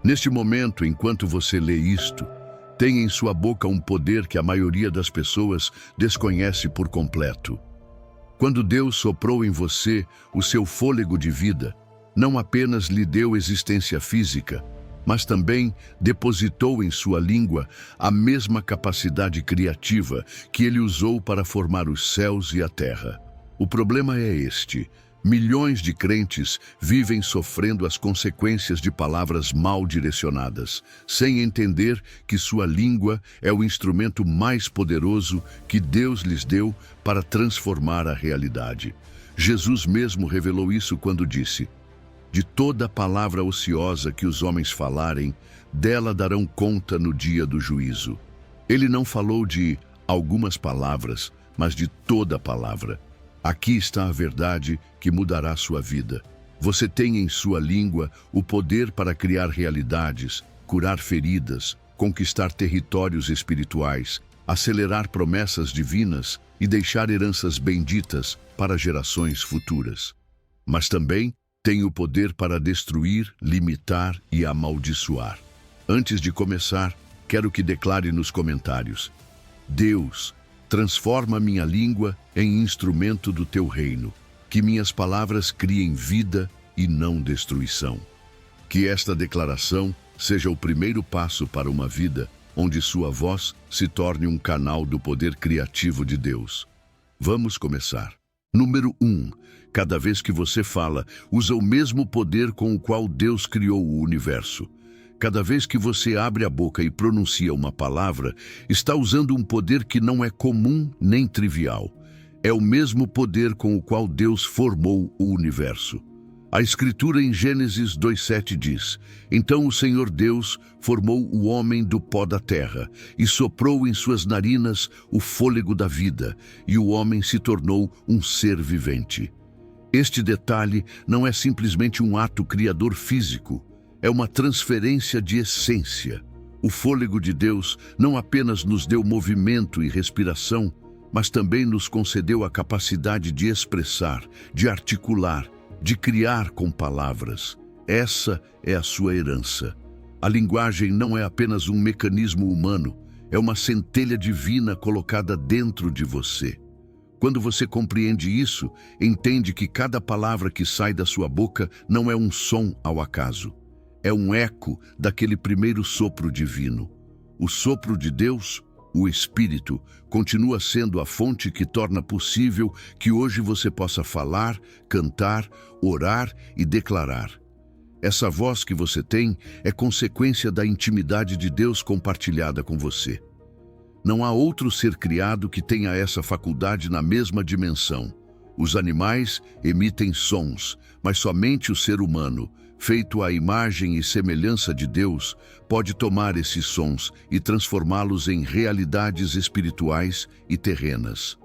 Neste momento, enquanto você lê isto, tem em sua boca um poder que a maioria das pessoas desconhece por completo. Quando Deus soprou em você o seu fôlego de vida, não apenas lhe deu existência física, mas também depositou em sua língua a mesma capacidade criativa que ele usou para formar os céus e a terra. O problema é este: milhões de crentes vivem sofrendo as consequências de palavras mal direcionadas, sem entender que sua língua é o instrumento mais poderoso que Deus lhes deu para transformar a realidade. Jesus mesmo revelou isso quando disse: "De toda palavra ociosa que os homens falarem, dela darão conta no dia do juízo." Ele não falou de algumas palavras, mas de toda palavra. Aqui está a verdade que mudará sua vida. Você tem em sua língua o poder para criar realidades, curar feridas, conquistar territórios espirituais, acelerar promessas divinas e deixar heranças benditas para gerações futuras. Mas também tem o poder para destruir, limitar e amaldiçoar. Antes de começar, quero que declare nos comentários: Deus, transforma minha língua em instrumento do teu reino. Que minhas palavras criem vida e não destruição. Que esta declaração seja o primeiro passo para uma vida onde sua voz se torne um canal do poder criativo de Deus. Vamos começar. Número 1. Cada vez que você fala, usa o mesmo poder com o qual Deus criou o universo. Cada vez que você abre a boca e pronuncia uma palavra, está usando um poder que não é comum nem trivial. É o mesmo poder com o qual Deus formou o universo. A Escritura em Gênesis 2:7 diz: "Então o Senhor Deus formou o homem do pó da terra e soprou em suas narinas o fôlego da vida, e o homem se tornou um ser vivente." Este detalhe não é simplesmente um ato criador físico, é uma transferência de essência. O fôlego de Deus não apenas nos deu movimento e respiração, mas também nos concedeu a capacidade de expressar, de articular, de criar com palavras. Essa é a sua herança. A linguagem não é apenas um mecanismo humano, é uma centelha divina colocada dentro de você. Quando você compreende isso, entende que cada palavra que sai da sua boca não é um som ao acaso. É um eco daquele primeiro sopro divino. O sopro de Deus, o Espírito, continua sendo a fonte que torna possível que hoje você possa falar, cantar, orar e declarar. Essa voz que você tem é consequência da intimidade de Deus compartilhada com você. Não há outro ser criado que tenha essa faculdade na mesma dimensão. Os animais emitem sons, mas somente o ser humano, feito à imagem e semelhança de Deus, pode tomar esses sons e transformá-los em realidades espirituais e terrenas.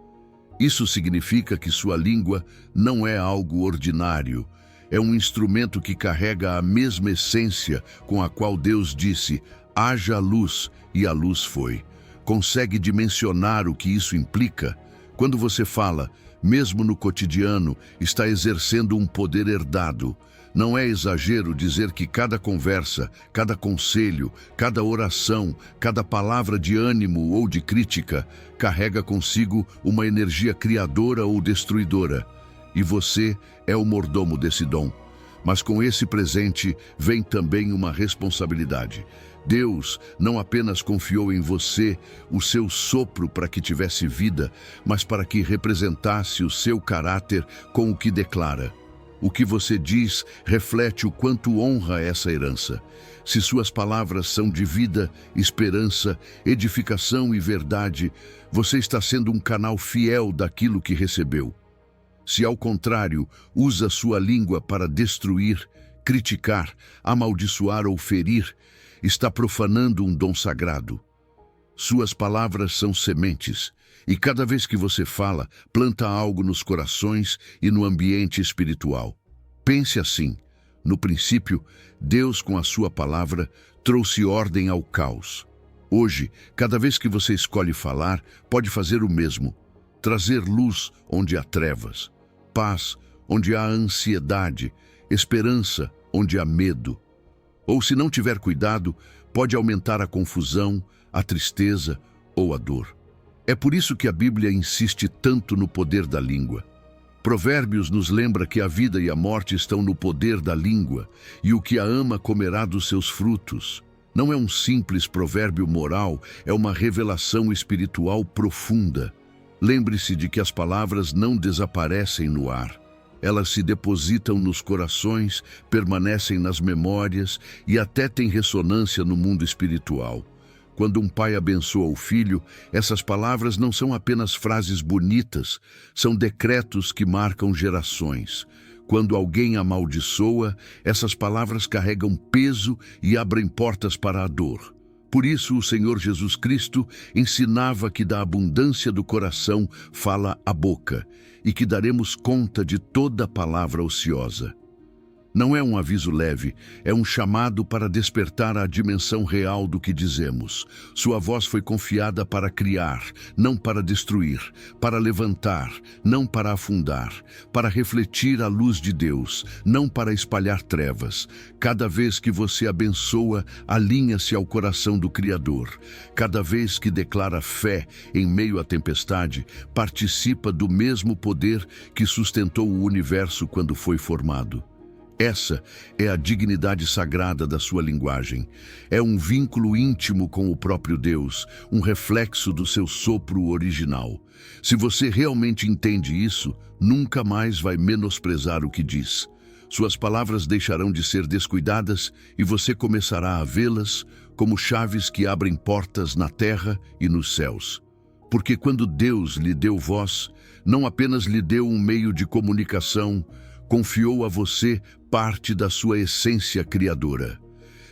Isso significa que sua língua não é algo ordinário, é um instrumento que carrega a mesma essência com a qual Deus disse: "Haja luz", e a luz foi. Consegue dimensionar o que isso implica? Quando você fala, mesmo no cotidiano, está exercendo um poder herdado. Não é exagero dizer que cada conversa, cada conselho, cada oração, cada palavra de ânimo ou de crítica carrega consigo uma energia criadora ou destruidora. E você é o mordomo desse dom. Mas com esse presente vem também uma responsabilidade. Deus não apenas confiou em você o seu sopro para que tivesse vida, mas para que representasse o seu caráter com o que declara. O que você diz reflete o quanto honra essa herança. Se suas palavras são de vida, esperança, edificação e verdade, você está sendo um canal fiel daquilo que recebeu. Se, ao contrário, usa sua língua para destruir, criticar, amaldiçoar ou ferir, está profanando um dom sagrado. Suas palavras são sementes, e cada vez que você fala, planta algo nos corações e no ambiente espiritual. Pense assim: no princípio, Deus, com a sua palavra, trouxe ordem ao caos. Hoje, cada vez que você escolhe falar, pode fazer o mesmo. Trazer luz onde há trevas, paz onde há ansiedade, esperança onde há medo. Ou, se não tiver cuidado, pode aumentar a confusão, a tristeza ou a dor. É por isso que a Bíblia insiste tanto no poder da língua. Provérbios nos lembra que a vida e a morte estão no poder da língua, e o que a ama comerá dos seus frutos. Não é um simples provérbio moral, é uma revelação espiritual profunda. Lembre-se de que as palavras não desaparecem no ar. Elas se depositam nos corações, permanecem nas memórias e até têm ressonância no mundo espiritual. Quando um pai abençoa o filho, essas palavras não são apenas frases bonitas, são decretos que marcam gerações. Quando alguém amaldiçoa, essas palavras carregam peso e abrem portas para a dor. Por isso, o Senhor Jesus Cristo ensinava que da abundância do coração fala a boca, e que daremos conta de toda palavra ociosa. Não é um aviso leve, é um chamado para despertar a dimensão real do que dizemos. Sua voz foi confiada para criar, não para destruir, para levantar, não para afundar, para refletir a luz de Deus, não para espalhar trevas. Cada vez que você abençoa, alinha-se ao coração do Criador. Cada vez que declara fé em meio à tempestade, participa do mesmo poder que sustentou o universo quando foi formado. Essa é a dignidade sagrada da sua linguagem. É um vínculo íntimo com o próprio Deus, um reflexo do seu sopro original. Se você realmente entende isso, nunca mais vai menosprezar o que diz. Suas palavras deixarão de ser descuidadas e você começará a vê-las como chaves que abrem portas na terra e nos céus. Porque quando Deus lhe deu voz, não apenas lhe deu um meio de comunicação, confiou a você parte da sua essência criadora.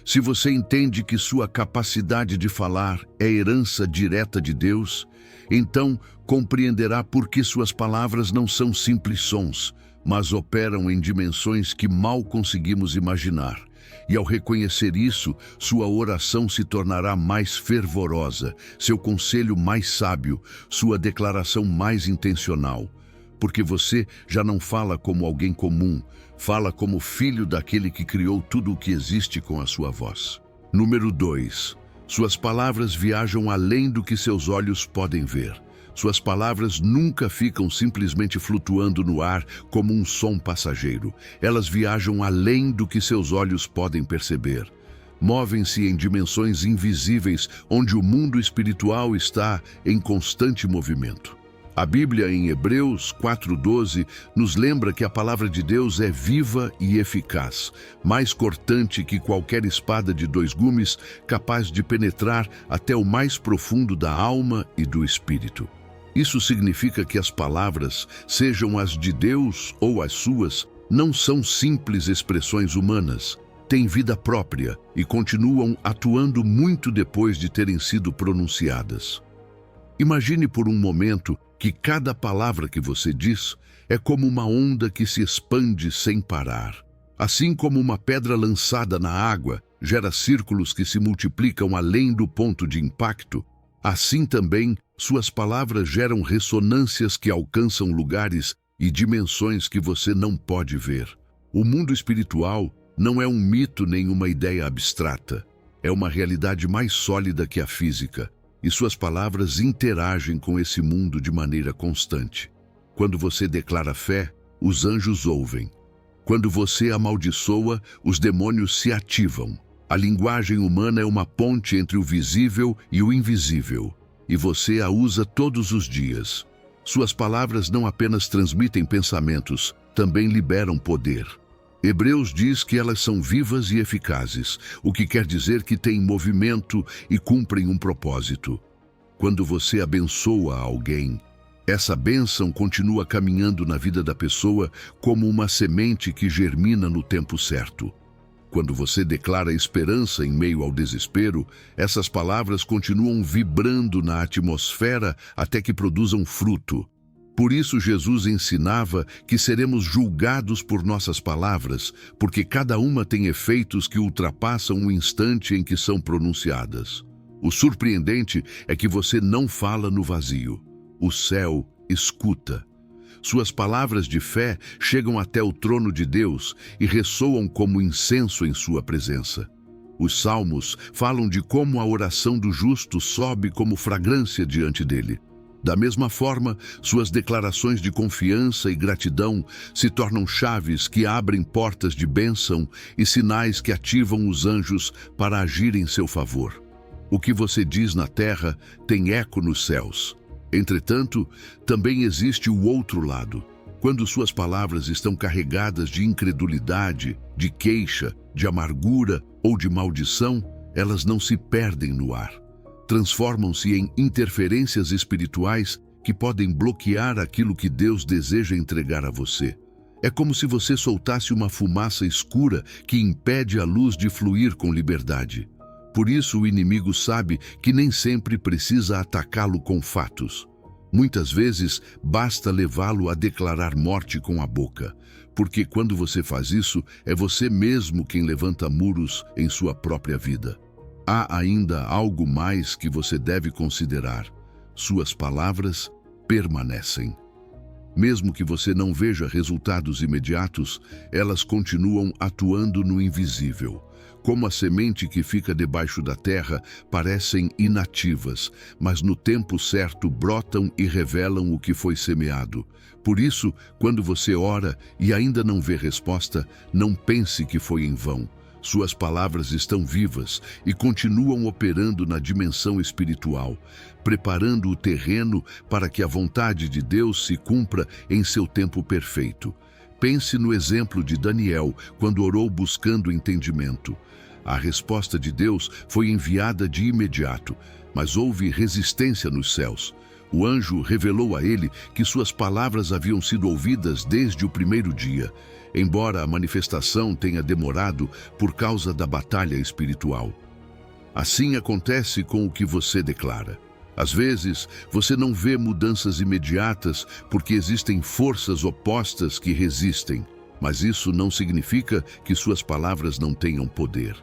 Se você entende que sua capacidade de falar é herança direta de Deus, então compreenderá por que suas palavras não são simples sons, mas operam em dimensões que mal conseguimos imaginar. E ao reconhecer isso, sua oração se tornará mais fervorosa, seu conselho mais sábio, sua declaração mais intencional. Porque você já não fala como alguém comum, fala como filho daquele que criou tudo o que existe com a sua voz. Número 2. Suas palavras viajam além do que seus olhos podem ver. Suas palavras nunca ficam simplesmente flutuando no ar como um som passageiro. Elas viajam além do que seus olhos podem perceber. Movem-se em dimensões invisíveis, onde o mundo espiritual está em constante movimento. A Bíblia, em Hebreus 4:12, nos lembra que a palavra de Deus é viva e eficaz, mais cortante que qualquer espada de 2 gumes, capaz de penetrar até o mais profundo da alma e do espírito. Isso significa que as palavras, sejam as de Deus ou as suas, não são simples expressões humanas, têm vida própria e continuam atuando muito depois de terem sido pronunciadas. Imagine por um momento que cada palavra que você diz é como uma onda que se expande sem parar. Assim como uma pedra lançada na água gera círculos que se multiplicam além do ponto de impacto, assim também suas palavras geram ressonâncias que alcançam lugares e dimensões que você não pode ver. O mundo espiritual não é um mito nem uma ideia abstrata. É uma realidade mais sólida que a física. E suas palavras interagem com esse mundo de maneira constante. Quando você declara fé, os anjos ouvem. Quando você amaldiçoa, os demônios se ativam. A linguagem humana é uma ponte entre o visível e o invisível, e você a usa todos os dias. Suas palavras não apenas transmitem pensamentos, também liberam poder. Hebreus diz que elas são vivas e eficazes, o que quer dizer que têm movimento e cumprem um propósito. Quando você abençoa alguém, essa bênção continua caminhando na vida da pessoa como uma semente que germina no tempo certo. Quando você declara esperança em meio ao desespero, essas palavras continuam vibrando na atmosfera até que produzam fruto. Por isso Jesus ensinava que seremos julgados por nossas palavras, porque cada uma tem efeitos que ultrapassam o instante em que são pronunciadas. O surpreendente é que você não fala no vazio. O céu escuta. Suas palavras de fé chegam até o trono de Deus e ressoam como incenso em sua presença. Os salmos falam de como a oração do justo sobe como fragrância diante dele. Da mesma forma, suas declarações de confiança e gratidão se tornam chaves que abrem portas de bênção e sinais que ativam os anjos para agir em seu favor. O que você diz na terra tem eco nos céus. Entretanto, também existe o outro lado. Quando suas palavras estão carregadas de incredulidade, de queixa, de amargura ou de maldição, elas não se perdem no ar. Transformam-se em interferências espirituais que podem bloquear aquilo que Deus deseja entregar a você. É como se você soltasse uma fumaça escura que impede a luz de fluir com liberdade. Por isso o inimigo sabe que nem sempre precisa atacá-lo com fatos. Muitas vezes basta levá-lo a declarar morte com a boca, porque quando você faz isso, é você mesmo quem levanta muros em sua própria vida. Há ainda algo mais que você deve considerar. Suas palavras permanecem. Mesmo que você não veja resultados imediatos, elas continuam atuando no invisível. Como a semente que fica debaixo da terra, parecem inativas, mas no tempo certo brotam e revelam o que foi semeado. Por isso, quando você ora e ainda não vê resposta, não pense que foi em vão. Suas palavras estão vivas e continuam operando na dimensão espiritual, preparando o terreno para que a vontade de Deus se cumpra em seu tempo perfeito. Pense no exemplo de Daniel, quando orou buscando entendimento. A resposta de Deus foi enviada de imediato, mas houve resistência nos céus. O anjo revelou a ele que suas palavras haviam sido ouvidas desde o primeiro dia, embora a manifestação tenha demorado por causa da batalha espiritual. Assim acontece com o que você declara. Às vezes, você não vê mudanças imediatas porque existem forças opostas que resistem, mas isso não significa que suas palavras não tenham poder.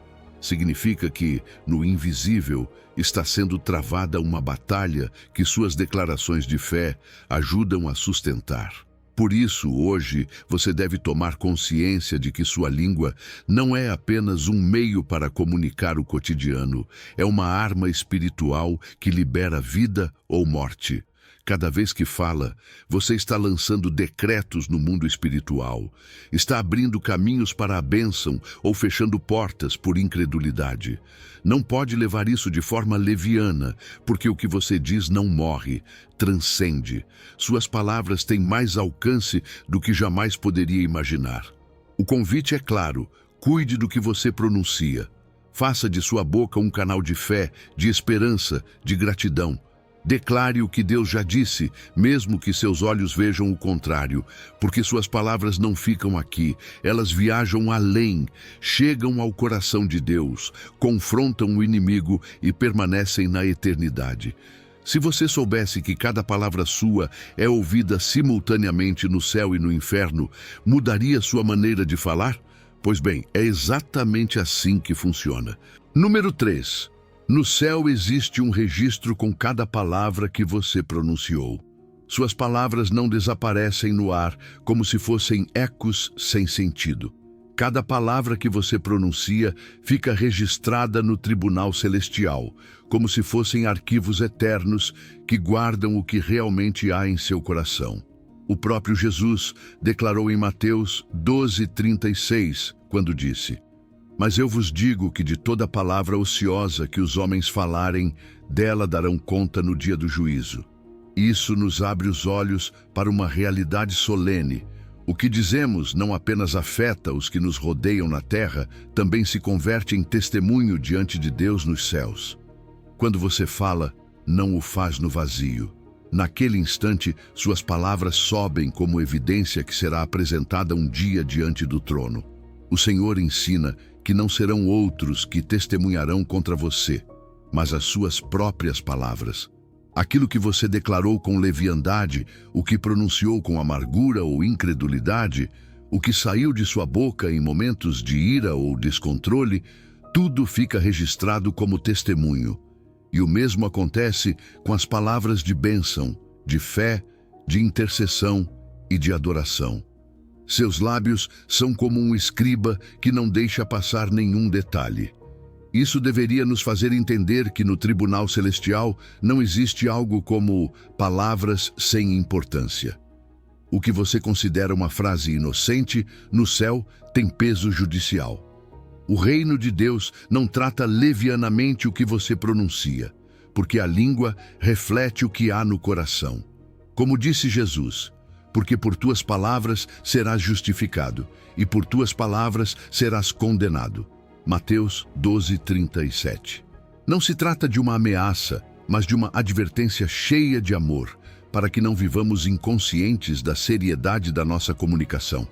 Significa que, no invisível, está sendo travada uma batalha que suas declarações de fé ajudam a sustentar. Por isso, hoje, você deve tomar consciência de que sua língua não é apenas um meio para comunicar o cotidiano, é uma arma espiritual que libera vida ou morte. Cada vez que fala, você está lançando decretos no mundo espiritual, está abrindo caminhos para a bênção ou fechando portas por incredulidade. Não pode levar isso de forma leviana, porque o que você diz não morre, transcende. Suas palavras têm mais alcance do que jamais poderia imaginar. O convite é claro: cuide do que você pronuncia. Faça de sua boca um canal de fé, de esperança, de gratidão. Declare o que Deus já disse, mesmo que seus olhos vejam o contrário, porque suas palavras não ficam aqui, elas viajam além, chegam ao coração de Deus, confrontam o inimigo e permanecem na eternidade. Se você soubesse que cada palavra sua é ouvida simultaneamente no céu e no inferno, mudaria sua maneira de falar? Pois bem, é exatamente assim que funciona. Número 3. No céu existe um registro com cada palavra que você pronunciou. Suas palavras não desaparecem no ar como se fossem ecos sem sentido. Cada palavra que você pronuncia fica registrada no tribunal celestial, como se fossem arquivos eternos que guardam o que realmente há em seu coração. O próprio Jesus declarou em Mateus 12:36, quando disse: "Mas eu vos digo que de toda palavra ociosa que os homens falarem, dela darão conta no dia do juízo." Isso nos abre os olhos para uma realidade solene. O que dizemos não apenas afeta os que nos rodeiam na terra, também se converte em testemunho diante de Deus nos céus. Quando você fala, não o faz no vazio. Naquele instante, suas palavras sobem como evidência que será apresentada um dia diante do trono. O Senhor ensina que não serão outros que testemunharão contra você, mas as suas próprias palavras. Aquilo que você declarou com leviandade, o que pronunciou com amargura ou incredulidade, o que saiu de sua boca em momentos de ira ou descontrole, tudo fica registrado como testemunho. E o mesmo acontece com as palavras de bênção, de fé, de intercessão e de adoração. Seus lábios são como um escriba que não deixa passar nenhum detalhe. Isso deveria nos fazer entender que no tribunal celestial não existe algo como palavras sem importância. O que você considera uma frase inocente, no céu tem peso judicial. O reino de Deus não trata levianamente o que você pronuncia, porque a língua reflete o que há no coração. Como disse Jesus, porque por tuas palavras serás justificado, e por tuas palavras serás condenado. Mateus 12:37. Não se trata de uma ameaça, mas de uma advertência cheia de amor, para que não vivamos inconscientes da seriedade da nossa comunicação.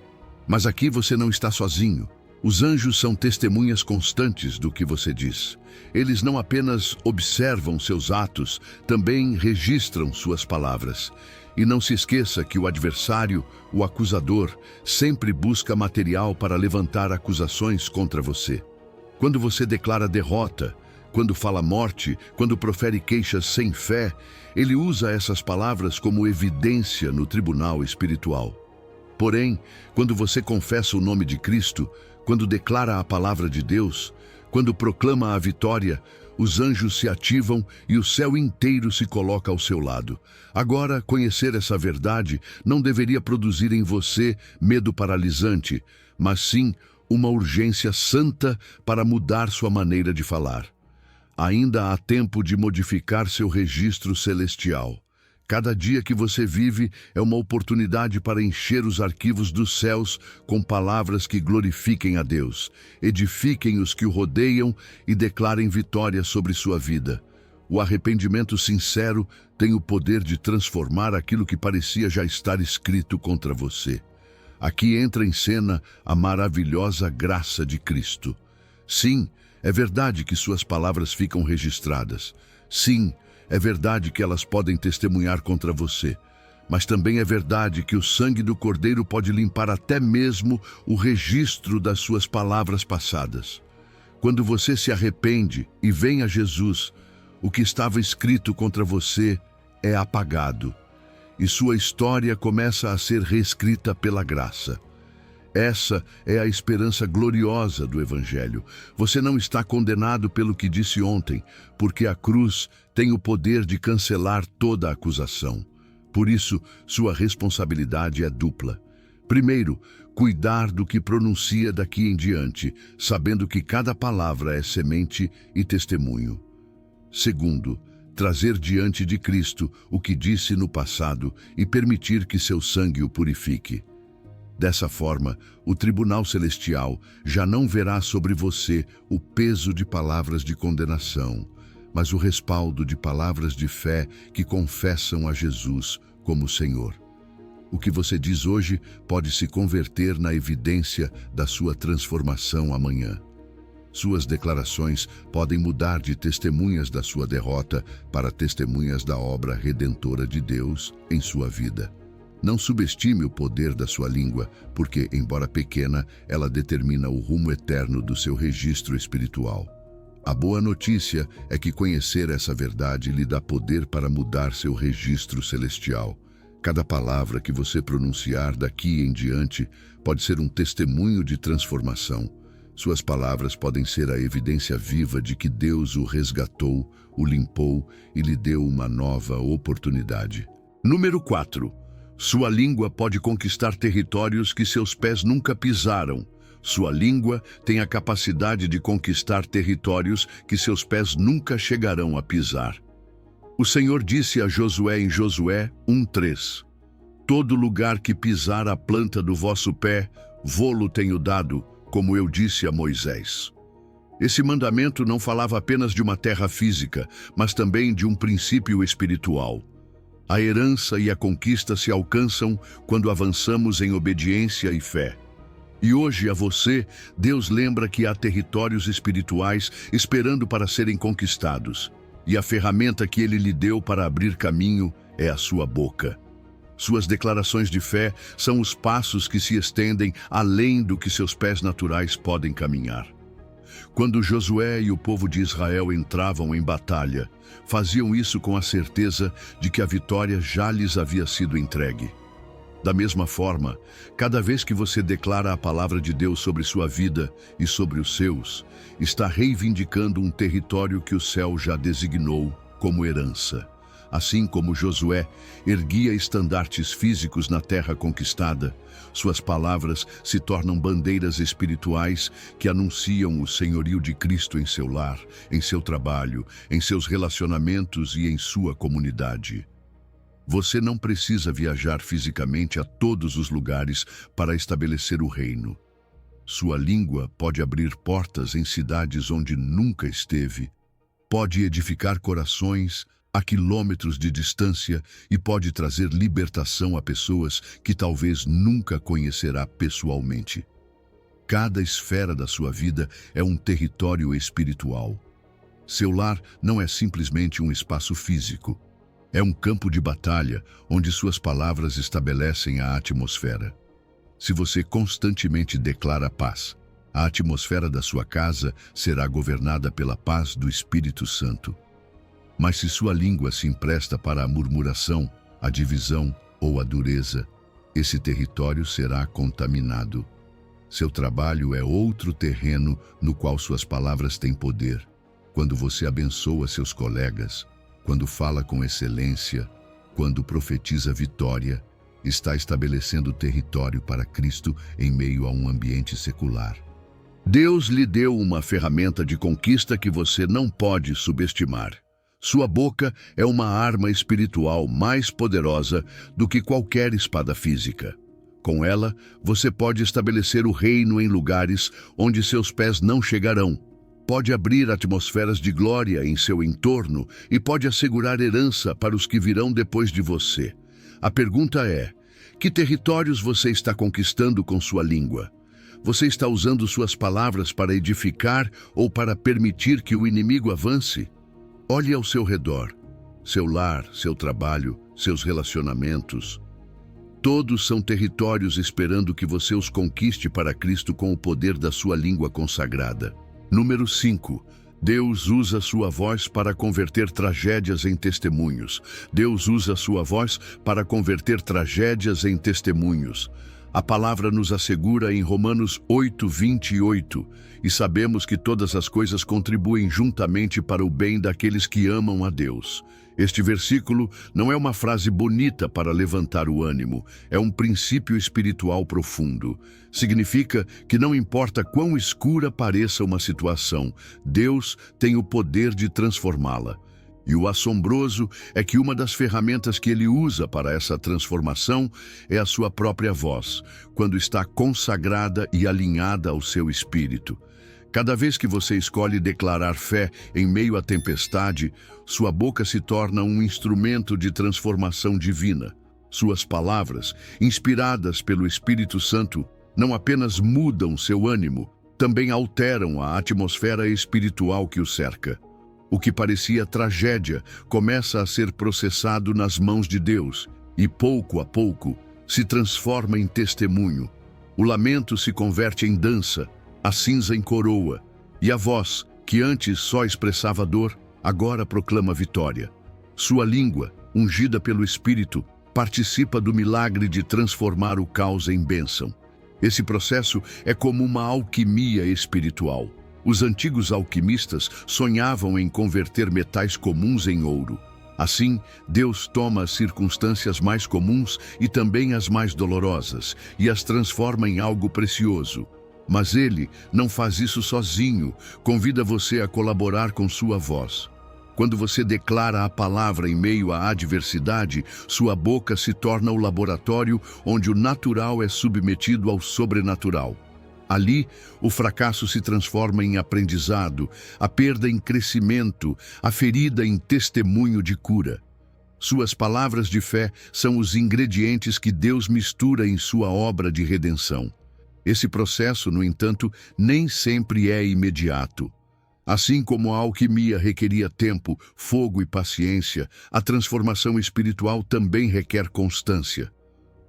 Mas aqui você não está sozinho. Os anjos são testemunhas constantes do que você diz. Eles não apenas observam seus atos, também registram suas palavras. E não se esqueça que o adversário, o acusador, sempre busca material para levantar acusações contra você. Quando você declara derrota, quando fala morte, quando profere queixas sem fé, ele usa essas palavras como evidência no tribunal espiritual. Porém, quando você confessa o nome de Cristo, quando declara a palavra de Deus, quando proclama a vitória, os anjos se ativam e o céu inteiro se coloca ao seu lado. Agora, conhecer essa verdade não deveria produzir em você medo paralisante, mas sim uma urgência santa para mudar sua maneira de falar. Ainda há tempo de modificar seu registro celestial. Cada dia que você vive é uma oportunidade para encher os arquivos dos céus com palavras que glorifiquem a Deus, edifiquem os que o rodeiam e declarem vitória sobre sua vida. O arrependimento sincero tem o poder de transformar aquilo que parecia já estar escrito contra você. Aqui entra em cena a maravilhosa graça de Cristo. Sim, é verdade que suas palavras ficam registradas. Sim, é verdade que elas podem testemunhar contra você. Mas também é verdade que o sangue do Cordeiro pode limpar até mesmo o registro das suas palavras passadas. Quando você se arrepende e vem a Jesus, o que estava escrito contra você é apagado. E sua história começa a ser reescrita pela graça. Essa é a esperança gloriosa do Evangelho. Você não está condenado pelo que disse ontem, porque a cruz tem o poder de cancelar toda a acusação. Por isso, sua responsabilidade é dupla. Primeiro, cuidar do que pronuncia daqui em diante, sabendo que cada palavra é semente e testemunho. Segundo, trazer diante de Cristo o que disse no passado e permitir que seu sangue o purifique. Dessa forma, o tribunal celestial já não verá sobre você o peso de palavras de condenação, mas o respaldo de palavras de fé que confessam a Jesus como Senhor. O que você diz hoje pode se converter na evidência da sua transformação amanhã. Suas declarações podem mudar de testemunhas da sua derrota para testemunhas da obra redentora de Deus em sua vida. Não subestime o poder da sua língua, porque, embora pequena, ela determina o rumo eterno do seu registro espiritual. A boa notícia é que conhecer essa verdade lhe dá poder para mudar seu registro celestial. Cada palavra que você pronunciar daqui em diante pode ser um testemunho de transformação. Suas palavras podem ser a evidência viva de que Deus o resgatou, o limpou e lhe deu uma nova oportunidade. Número 4. Sua língua pode conquistar territórios que seus pés nunca pisaram. Sua língua tem a capacidade de conquistar territórios que seus pés nunca chegarão a pisar. O Senhor disse a Josué em Josué 1:3: Todo lugar que pisar a planta do vosso pé, vô-lo tenho dado, como eu disse a Moisés. Esse mandamento não falava apenas de uma terra física, mas também de um princípio espiritual. A herança e a conquista se alcançam quando avançamos em obediência e fé. E hoje a você, Deus lembra que há territórios espirituais esperando para serem conquistados. E a ferramenta que Ele lhe deu para abrir caminho é a sua boca. Suas declarações de fé são os passos que se estendem além do que seus pés naturais podem caminhar. Quando Josué e o povo de Israel entravam em batalha, faziam isso com a certeza de que a vitória já lhes havia sido entregue. Da mesma forma, cada vez que você declara a palavra de Deus sobre sua vida e sobre os seus, está reivindicando um território que o céu já designou como herança. Assim como Josué erguia estandartes físicos na terra conquistada, suas palavras se tornam bandeiras espirituais que anunciam o senhorio de Cristo em seu lar, em seu trabalho, em seus relacionamentos e em sua comunidade. Você não precisa viajar fisicamente a todos os lugares para estabelecer o reino. Sua língua pode abrir portas em cidades onde nunca esteve, pode edificar corações a quilômetros de distância e pode trazer libertação a pessoas que talvez nunca conhecerá pessoalmente. Cada esfera da sua vida é um território espiritual. Seu lar não é simplesmente um espaço físico. É um campo de batalha onde suas palavras estabelecem a atmosfera. Se você constantemente declara paz, a atmosfera da sua casa será governada pela paz do Espírito Santo. Mas se sua língua se empresta para a murmuração, a divisão ou a dureza, esse território será contaminado. Seu trabalho é outro terreno no qual suas palavras têm poder. Quando você abençoa seus colegas, quando fala com excelência, quando profetiza vitória, está estabelecendo território para Cristo em meio a um ambiente secular. Deus lhe deu uma ferramenta de conquista que você não pode subestimar. Sua boca é uma arma espiritual mais poderosa do que qualquer espada física. Com ela, você pode estabelecer o reino em lugares onde seus pés não chegarão. Pode abrir atmosferas de glória em seu entorno e pode assegurar herança para os que virão depois de você. A pergunta é: que territórios você está conquistando com sua língua? Você está usando suas palavras para edificar ou para permitir que o inimigo avance? Olhe ao seu redor. Seu lar, seu trabalho, seus relacionamentos. Todos são territórios esperando que você os conquiste para Cristo com o poder da sua língua consagrada. Número 5. Deus usa sua voz para converter tragédias em testemunhos. Deus usa sua voz para converter tragédias em testemunhos. A palavra nos assegura em Romanos 8:28, e sabemos que todas as coisas contribuem juntamente para o bem daqueles que amam a Deus. Este versículo não é uma frase bonita para levantar o ânimo, é um princípio espiritual profundo. Significa que não importa quão escura pareça uma situação, Deus tem o poder de transformá-la. E o assombroso é que uma das ferramentas que ele usa para essa transformação é a sua própria voz, quando está consagrada e alinhada ao seu espírito. Cada vez que você escolhe declarar fé em meio à tempestade, sua boca se torna um instrumento de transformação divina. Suas palavras, inspiradas pelo Espírito Santo, não apenas mudam seu ânimo, também alteram a atmosfera espiritual que o cerca. O que parecia tragédia começa a ser processado nas mãos de Deus e, pouco a pouco, se transforma em testemunho. O lamento se converte em dança, a cinza em coroa, e a voz, que antes só expressava dor, agora proclama vitória. Sua língua, ungida pelo Espírito, participa do milagre de transformar o caos em bênção. Esse processo é como uma alquimia espiritual. Os antigos alquimistas sonhavam em converter metais comuns em ouro. Assim, Deus toma as circunstâncias mais comuns e também as mais dolorosas e as transforma em algo precioso. Mas Ele não faz isso sozinho, convida você a colaborar com sua voz. Quando você declara a palavra em meio à adversidade, sua boca se torna o laboratório onde o natural é submetido ao sobrenatural. Ali, o fracasso se transforma em aprendizado, a perda em crescimento, a ferida em testemunho de cura. Suas palavras de fé são os ingredientes que Deus mistura em sua obra de redenção. Esse processo, no entanto, nem sempre é imediato. Assim como a alquimia requeria tempo, fogo e paciência, a transformação espiritual também requer constância.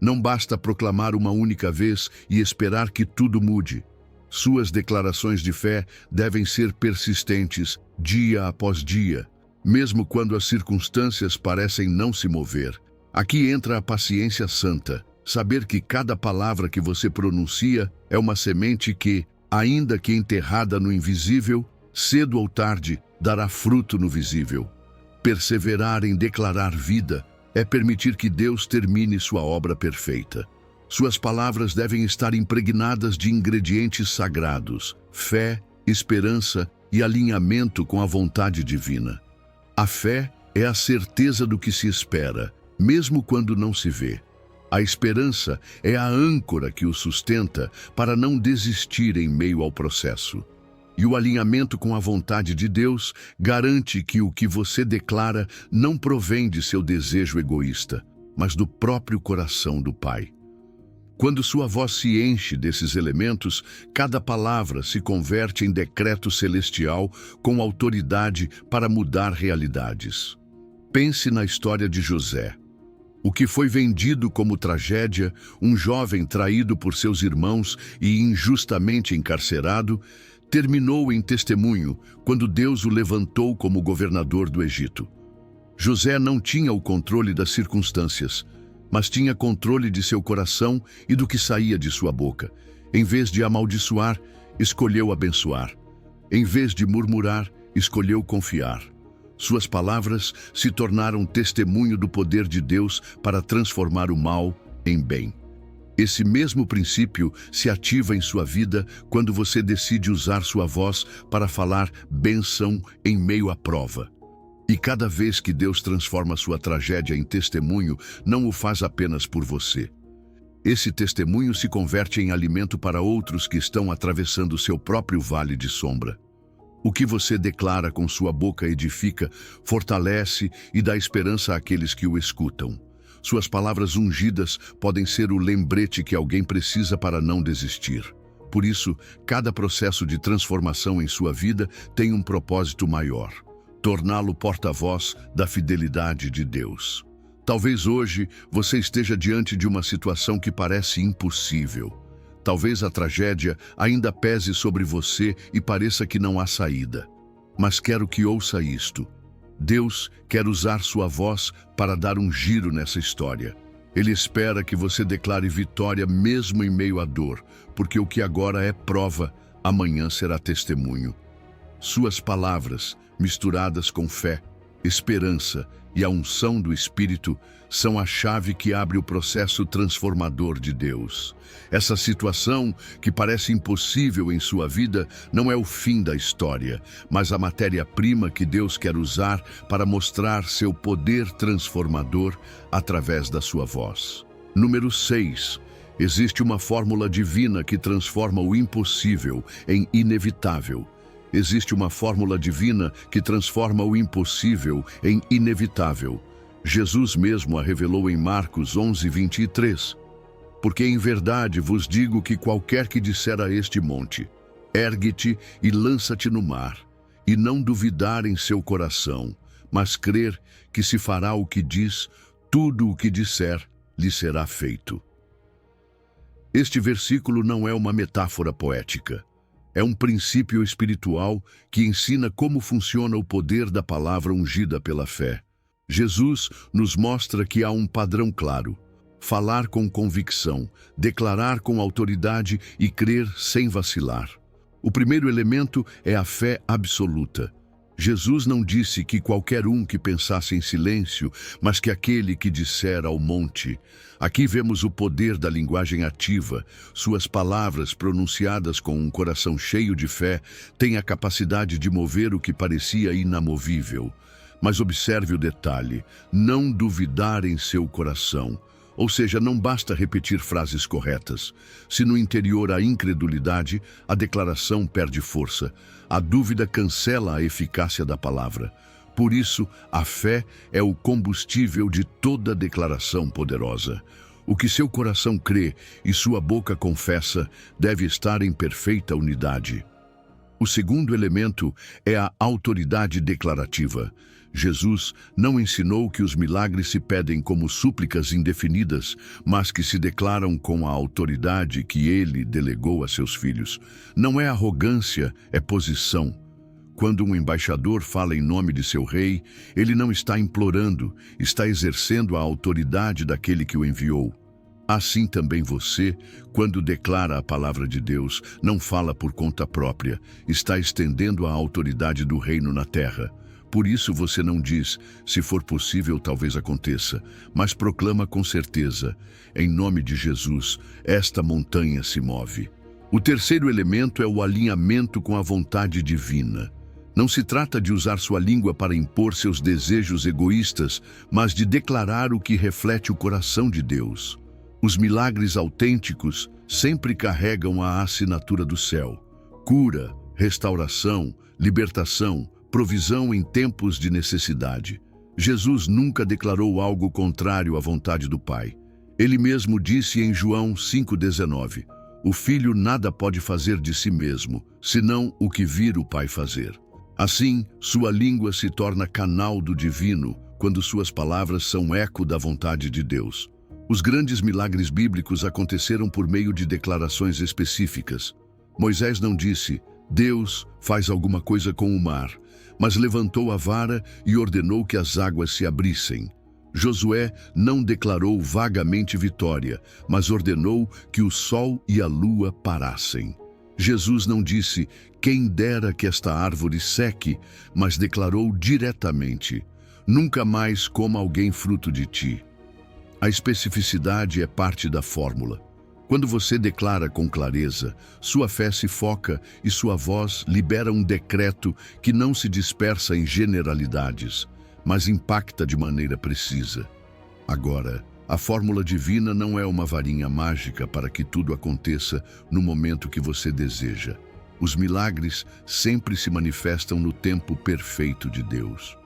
Não basta proclamar uma única vez e esperar que tudo mude. Suas declarações de fé devem ser persistentes, dia após dia, mesmo quando as circunstâncias parecem não se mover. Aqui entra a paciência santa. Saber que cada palavra que você pronuncia é uma semente que, ainda que enterrada no invisível, cedo ou tarde, dará fruto no visível. Perseverar em declarar vida é permitir que Deus termine sua obra perfeita. Suas palavras devem estar impregnadas de ingredientes sagrados: fé, esperança e alinhamento com a vontade divina. A fé é a certeza do que se espera, mesmo quando não se vê. A esperança é a âncora que o sustenta para não desistir em meio ao processo. E o alinhamento com a vontade de Deus garante que o que você declara não provém de seu desejo egoísta, mas do próprio coração do Pai. Quando sua voz se enche desses elementos, cada palavra se converte em decreto celestial com autoridade para mudar realidades. Pense na história de José. O que foi vendido como tragédia, um jovem traído por seus irmãos e injustamente encarcerado, terminou em testemunho quando Deus o levantou como governador do Egito. José não tinha o controle das circunstâncias, mas tinha controle de seu coração e do que saía de sua boca. Em vez de amaldiçoar, escolheu abençoar. Em vez de murmurar, escolheu confiar. Suas palavras se tornaram testemunho do poder de Deus para transformar o mal em bem. Esse mesmo princípio se ativa em sua vida quando você decide usar sua voz para falar bênção em meio à prova. E cada vez que Deus transforma sua tragédia em testemunho, não o faz apenas por você. Esse testemunho se converte em alimento para outros que estão atravessando seu próprio vale de sombra. O que você declara com sua boca edifica, fortalece e dá esperança àqueles que o escutam. Suas palavras ungidas podem ser o lembrete que alguém precisa para não desistir. Por isso, cada processo de transformação em sua vida tem um propósito maior: torná-lo porta-voz da fidelidade de Deus. Talvez hoje você esteja diante de uma situação que parece impossível. Talvez a tragédia ainda pese sobre você e pareça que não há saída. Mas quero que ouça isto. Deus quer usar sua voz para dar um giro nessa história. Ele espera que você declare vitória mesmo em meio à dor, porque o que agora é prova, amanhã será testemunho. Suas palavras, misturadas com fé, esperança e a unção do Espírito, são a chave que abre o processo transformador de Deus. Essa situação, que parece impossível em sua vida, não é o fim da história, mas a matéria-prima que Deus quer usar para mostrar seu poder transformador através da sua voz. Número 6. Existe uma fórmula divina que transforma o impossível em inevitável. Existe uma fórmula divina que transforma o impossível em inevitável. Jesus mesmo a revelou em Marcos 11:23. Porque em verdade vos digo que qualquer que disser a este monte, ergue-te e lança-te no mar, e não duvidar em seu coração, mas crer que se fará o que diz, tudo o que disser lhe será feito. Este versículo não é uma metáfora poética. É um princípio espiritual que ensina como funciona o poder da palavra ungida pela fé. Jesus nos mostra que há um padrão claro: falar com convicção, declarar com autoridade e crer sem vacilar. O primeiro elemento é a fé absoluta. Jesus não disse que qualquer um que pensasse em silêncio, mas que aquele que disser ao monte. Aqui vemos o poder da linguagem ativa. Suas palavras, pronunciadas com um coração cheio de fé, têm a capacidade de mover o que parecia inamovível. Mas observe o detalhe: não duvidar em seu coração. Ou seja, não basta repetir frases corretas. Se no interior há incredulidade, a declaração perde força. A dúvida cancela a eficácia da palavra. Por isso, a fé é o combustível de toda declaração poderosa. O que seu coração crê e sua boca confessa deve estar em perfeita unidade. O segundo elemento é a autoridade declarativa. Jesus não ensinou que os milagres se pedem como súplicas indefinidas, mas que se declaram com a autoridade que ele delegou a seus filhos. Não é arrogância, é posição. Quando um embaixador fala em nome de seu rei, ele não está implorando, está exercendo a autoridade daquele que o enviou. Assim também você, quando declara a palavra de Deus, não fala por conta própria, está estendendo a autoridade do reino na terra. Por isso você não diz, se for possível talvez aconteça, mas proclama com certeza, em nome de Jesus, esta montanha se move. O terceiro elemento é o alinhamento com a vontade divina. Não se trata de usar sua língua para impor seus desejos egoístas, mas de declarar o que reflete o coração de Deus. Os milagres autênticos sempre carregam a assinatura do céu. Cura, restauração, libertação, provisão em tempos de necessidade. Jesus nunca declarou algo contrário à vontade do Pai. Ele mesmo disse em João 5,19, o Filho nada pode fazer de si mesmo, senão o que vir o Pai fazer. Assim, sua língua se torna canal do divino, quando suas palavras são eco da vontade de Deus. Os grandes milagres bíblicos aconteceram por meio de declarações específicas. Moisés não disse, Deus faz alguma coisa com o mar, mas levantou a vara e ordenou que as águas se abrissem. Josué não declarou vagamente vitória, mas ordenou que o sol e a lua parassem. Jesus não disse, quem dera que esta árvore seque, mas declarou diretamente, nunca mais coma alguém fruto de ti. A especificidade é parte da fórmula. Quando você declara com clareza, sua fé se foca e sua voz libera um decreto que não se dispersa em generalidades, mas impacta de maneira precisa. Agora, a fórmula divina não é uma varinha mágica para que tudo aconteça no momento que você deseja. Os milagres sempre se manifestam no tempo perfeito de Deus.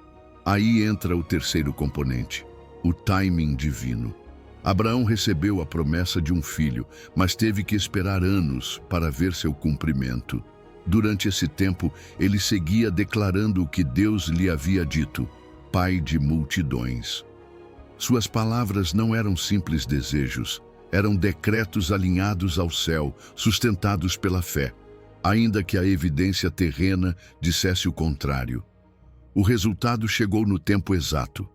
Aí entra o terceiro componente, o timing divino. Abraão recebeu a promessa de um filho, mas teve que esperar anos para ver seu cumprimento. Durante esse tempo, ele seguia declarando o que Deus lhe havia dito, Pai de multidões. Suas palavras não eram simples desejos, eram decretos alinhados ao céu, sustentados pela fé, ainda que a evidência terrena dissesse o contrário. O resultado chegou no tempo exato.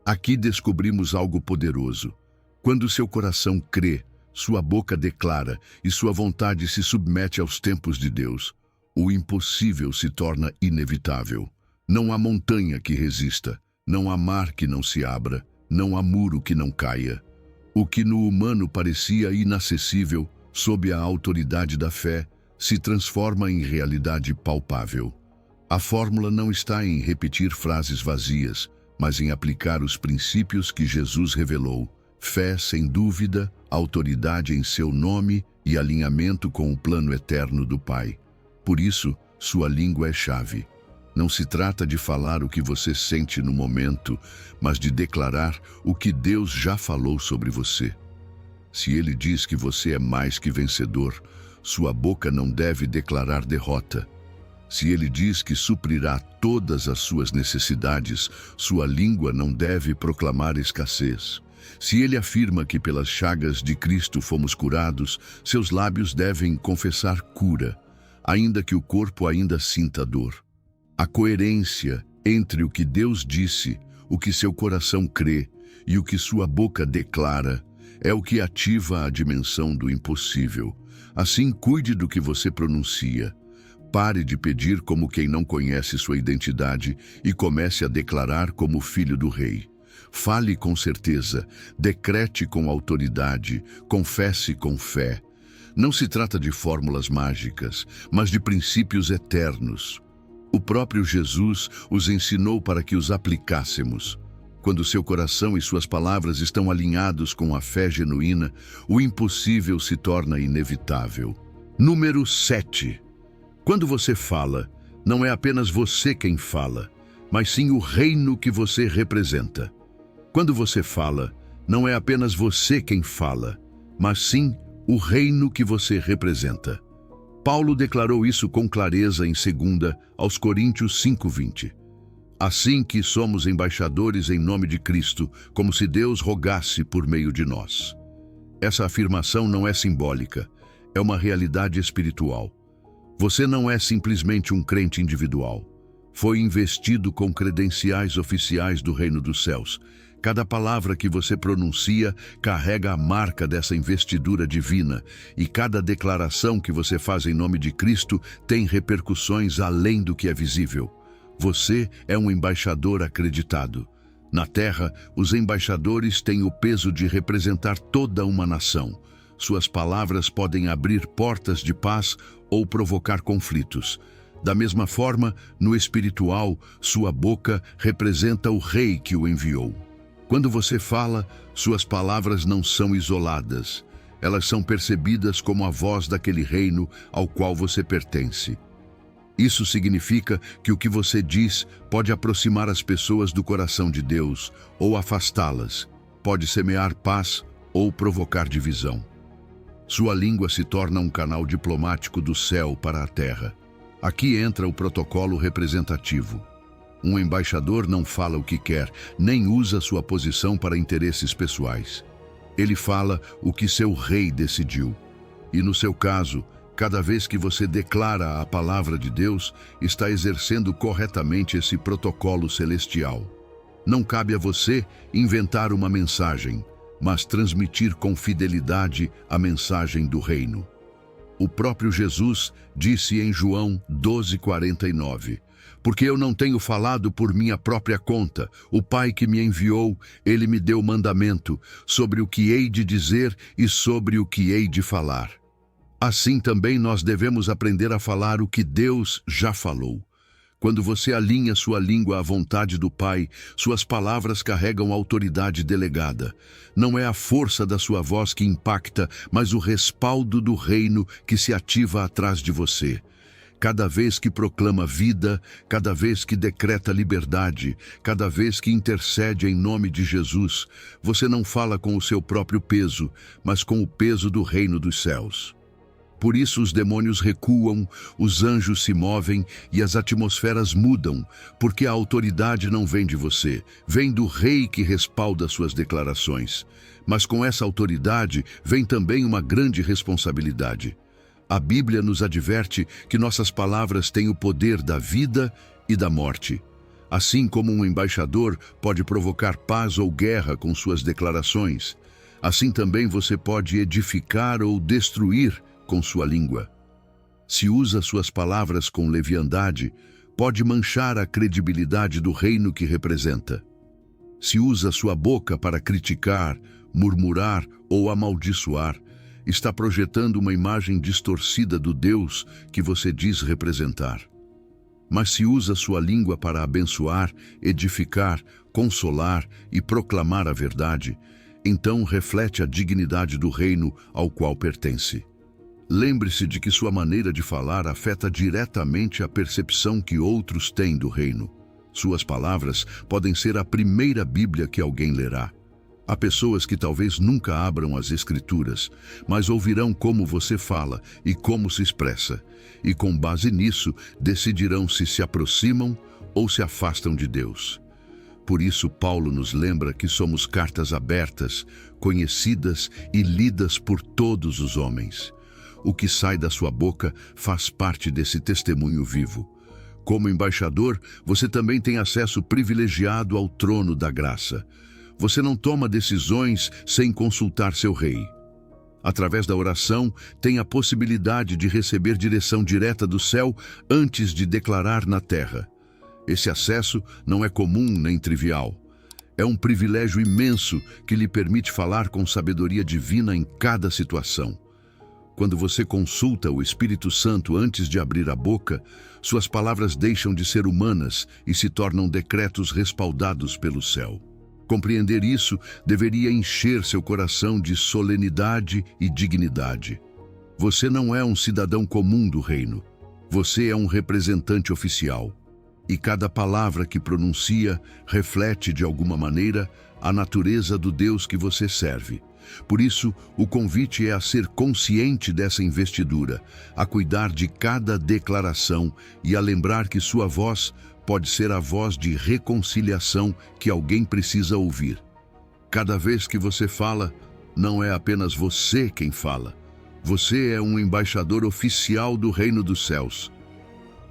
Aqui descobrimos algo poderoso. Quando seu coração crê, sua boca declara e sua vontade se submete aos tempos de Deus, o impossível se torna inevitável. Não há montanha que resista, não há mar que não se abra, não há muro que não caia. O que no humano parecia inacessível, sob a autoridade da fé, se transforma em realidade palpável. A fórmula não está em repetir frases vazias, mas em aplicar os princípios que Jesus revelou. Fé sem dúvida, autoridade em seu nome e alinhamento com o plano eterno do Pai. Por isso, sua língua é chave. Não se trata de falar o que você sente no momento, mas de declarar o que Deus já falou sobre você. Se Ele diz que você é mais que vencedor, sua boca não deve declarar derrota. Se Ele diz que suprirá todas as suas necessidades, sua língua não deve proclamar escassez. Se Ele afirma que pelas chagas de Cristo fomos curados, seus lábios devem confessar cura, ainda que o corpo ainda sinta dor. A coerência entre o que Deus disse, o que seu coração crê e o que sua boca declara é o que ativa a dimensão do impossível. Assim, cuide do que você pronuncia. Pare de pedir como quem não conhece sua identidade e comece a declarar como filho do Rei. Fale com certeza, decrete com autoridade, confesse com fé. Não se trata de fórmulas mágicas, mas de princípios eternos. O próprio Jesus os ensinou para que os aplicássemos. Quando seu coração e suas palavras estão alinhados com a fé genuína, o impossível se torna inevitável. Número 7. Quando você fala, não é apenas você quem fala, mas sim o reino que você representa. Quando você fala, não é apenas você quem fala, mas sim o reino que você representa. Paulo declarou isso com clareza em 2 aos Coríntios 5:20. Assim que somos embaixadores em nome de Cristo, como se Deus rogasse por meio de nós. Essa afirmação não é simbólica, é uma realidade espiritual. Você não é simplesmente um crente individual. Foi investido com credenciais oficiais do reino dos céus, Cada palavra que você pronuncia carrega a marca dessa investidura divina, e cada declaração que você faz em nome de Cristo tem repercussões além do que é visível. Você é um embaixador acreditado. Na Terra, os embaixadores têm o peso de representar toda uma nação. Suas palavras podem abrir portas de paz ou provocar conflitos. Da mesma forma, no espiritual, sua boca representa o rei que o enviou. Quando você fala, suas palavras não são isoladas. Elas são percebidas como a voz daquele reino ao qual você pertence. Isso significa que o que você diz pode aproximar as pessoas do coração de Deus ou afastá-las. Pode semear paz ou provocar divisão. Sua língua se torna um canal diplomático do céu para a terra. Aqui entra o protocolo representativo. Um embaixador não fala o que quer, nem usa sua posição para interesses pessoais. Ele fala o que seu rei decidiu. E no seu caso, cada vez que você declara a palavra de Deus, está exercendo corretamente esse protocolo celestial. Não cabe a você inventar uma mensagem, mas transmitir com fidelidade a mensagem do reino. O próprio Jesus disse em João 12:49, porque eu não tenho falado por minha própria conta. O Pai que me enviou, ele me deu mandamento sobre o que hei de dizer e sobre o que hei de falar. Assim também nós devemos aprender a falar o que Deus já falou. Quando você alinha sua língua à vontade do Pai, suas palavras carregam autoridade delegada. Não é a força da sua voz que impacta, mas o respaldo do reino que se ativa atrás de você. Cada vez que proclama vida, cada vez que decreta liberdade, cada vez que intercede em nome de Jesus, você não fala com o seu próprio peso, mas com o peso do reino dos céus. Por isso os demônios recuam, os anjos se movem e as atmosferas mudam, porque a autoridade não vem de você, vem do rei que respalda suas declarações. Mas com essa autoridade vem também uma grande responsabilidade. A Bíblia nos adverte que nossas palavras têm o poder da vida e da morte. Assim como um embaixador pode provocar paz ou guerra com suas declarações, assim também você pode edificar ou destruir com sua língua. Se usa suas palavras com leviandade, pode manchar a credibilidade do reino que representa. Se usa sua boca para criticar, murmurar ou amaldiçoar, está projetando uma imagem distorcida do Deus que você diz representar. Mas se usa sua língua para abençoar, edificar, consolar e proclamar a verdade, então reflete a dignidade do reino ao qual pertence. Lembre-se de que sua maneira de falar afeta diretamente a percepção que outros têm do reino. Suas palavras podem ser a primeira Bíblia que alguém lerá. Há pessoas que talvez nunca abram as Escrituras, mas ouvirão como você fala e como se expressa, e com base nisso decidirão se aproximam ou se afastam de Deus. Por isso, Paulo nos lembra que somos cartas abertas, conhecidas e lidas por todos os homens. O que sai da sua boca faz parte desse testemunho vivo. Como embaixador, você também tem acesso privilegiado ao trono da graça. Você não toma decisões sem consultar seu rei. Através da oração, tem a possibilidade de receber direção direta do céu antes de declarar na terra. Esse acesso não é comum nem trivial. É um privilégio imenso que lhe permite falar com sabedoria divina em cada situação. Quando você consulta o Espírito Santo antes de abrir a boca, suas palavras deixam de ser humanas e se tornam decretos respaldados pelo céu. Compreender isso deveria encher seu coração de solenidade e dignidade. Você não é um cidadão comum do reino. Você é um representante oficial. E cada palavra que pronuncia reflete, de alguma maneira, a natureza do Deus que você serve. Por isso, o convite é a ser consciente dessa investidura, a cuidar de cada declaração e a lembrar que sua voz pode ser a voz de reconciliação que alguém precisa ouvir. Cada vez que você fala, não é apenas você quem fala. Você é um embaixador oficial do reino dos céus.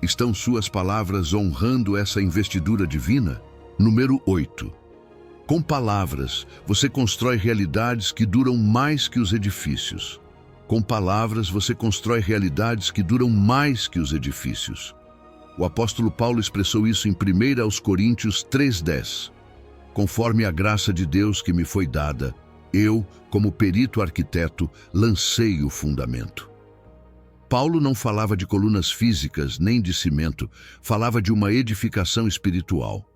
Estão suas palavras honrando essa investidura divina? Número 8. Com palavras, você constrói realidades que duram mais que os edifícios. Com palavras, você constrói realidades que duram mais que os edifícios. O apóstolo Paulo expressou isso em 1 aos Coríntios 3:10. Conforme a graça de Deus que me foi dada, eu, como perito arquiteto, lancei o fundamento. Paulo não falava de colunas físicas nem de cimento, falava de uma edificação espiritual.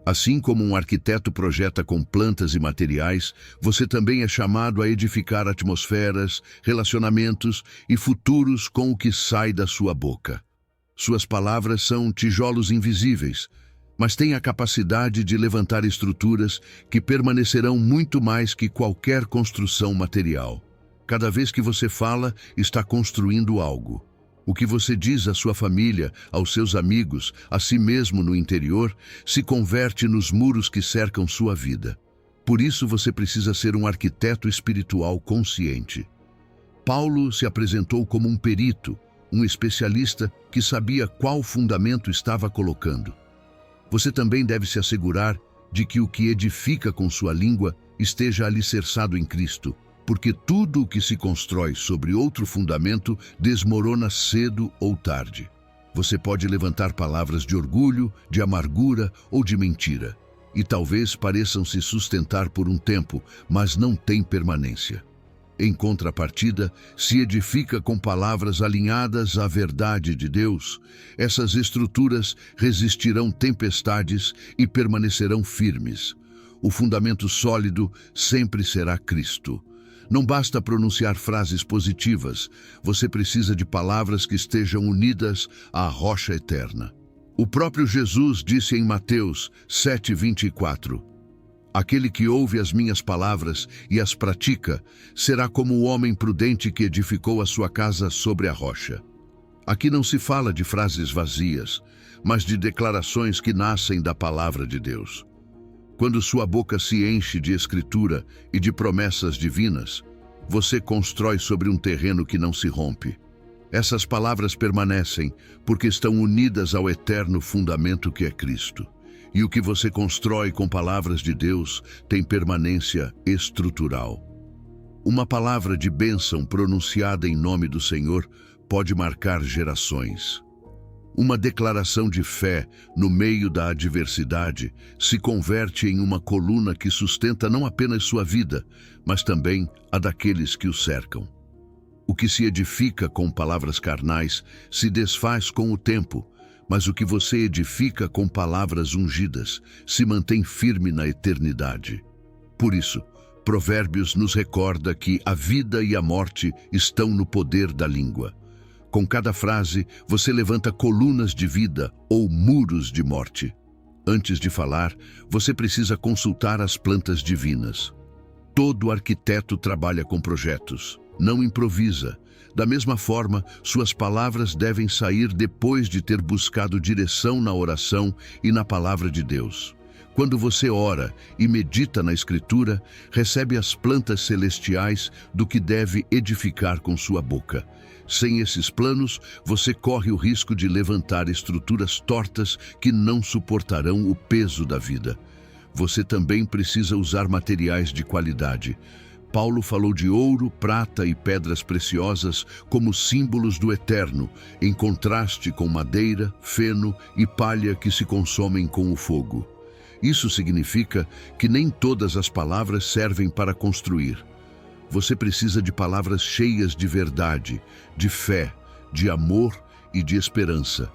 Assim como um arquiteto projeta com plantas e materiais, você também é chamado a edificar atmosferas, relacionamentos e futuros com o que sai da sua boca. Suas palavras são tijolos invisíveis, mas têm a capacidade de levantar estruturas que permanecerão muito mais que qualquer construção material. Cada vez que você fala, está construindo algo. O que você diz à sua família, aos seus amigos, a si mesmo no interior, se converte nos muros que cercam sua vida. Por isso você precisa ser um arquiteto espiritual consciente. Paulo se apresentou como um perito, um especialista que sabia qual fundamento estava colocando. Você também deve se assegurar de que o que edifica com sua língua esteja alicerçado em Cristo, porque tudo o que se constrói sobre outro fundamento desmorona cedo ou tarde. Você pode levantar palavras de orgulho, de amargura ou de mentira, e talvez pareçam se sustentar por um tempo, mas não têm permanência. Em contrapartida, se edifica com palavras alinhadas à verdade de Deus, essas estruturas resistirão tempestades e permanecerão firmes. O fundamento sólido sempre será Cristo. Não basta pronunciar frases positivas, você precisa de palavras que estejam unidas à rocha eterna. O próprio Jesus disse em Mateus 7:24, aquele que ouve as minhas palavras e as pratica, será como o homem prudente que edificou a sua casa sobre a rocha. Aqui não se fala de frases vazias, mas de declarações que nascem da palavra de Deus. Quando sua boca se enche de escritura e de promessas divinas, você constrói sobre um terreno que não se rompe. Essas palavras permanecem porque estão unidas ao eterno fundamento que é Cristo. E o que você constrói com palavras de Deus tem permanência estrutural. Uma palavra de bênção pronunciada em nome do Senhor pode marcar gerações. Uma declaração de fé no meio da adversidade se converte em uma coluna que sustenta não apenas sua vida, mas também a daqueles que o cercam. O que se edifica com palavras carnais se desfaz com o tempo, mas o que você edifica com palavras ungidas se mantém firme na eternidade. Por isso, Provérbios nos recorda que a vida e a morte estão no poder da língua. Com cada frase, você levanta colunas de vida ou muros de morte. Antes de falar, você precisa consultar as plantas divinas. Todo arquiteto trabalha com projetos, não improvisa. Da mesma forma, suas palavras devem sair depois de ter buscado direção na oração e na palavra de Deus. Quando você ora e medita na Escritura, recebe as plantas celestiais do que deve edificar com sua boca. Sem esses planos, você corre o risco de levantar estruturas tortas que não suportarão o peso da vida. Você também precisa usar materiais de qualidade. Paulo falou de ouro, prata e pedras preciosas como símbolos do eterno, em contraste com madeira, feno e palha que se consomem com o fogo. Isso significa que nem todas as palavras servem para construir. Você precisa de palavras cheias de verdade, de fé, de amor e de esperança.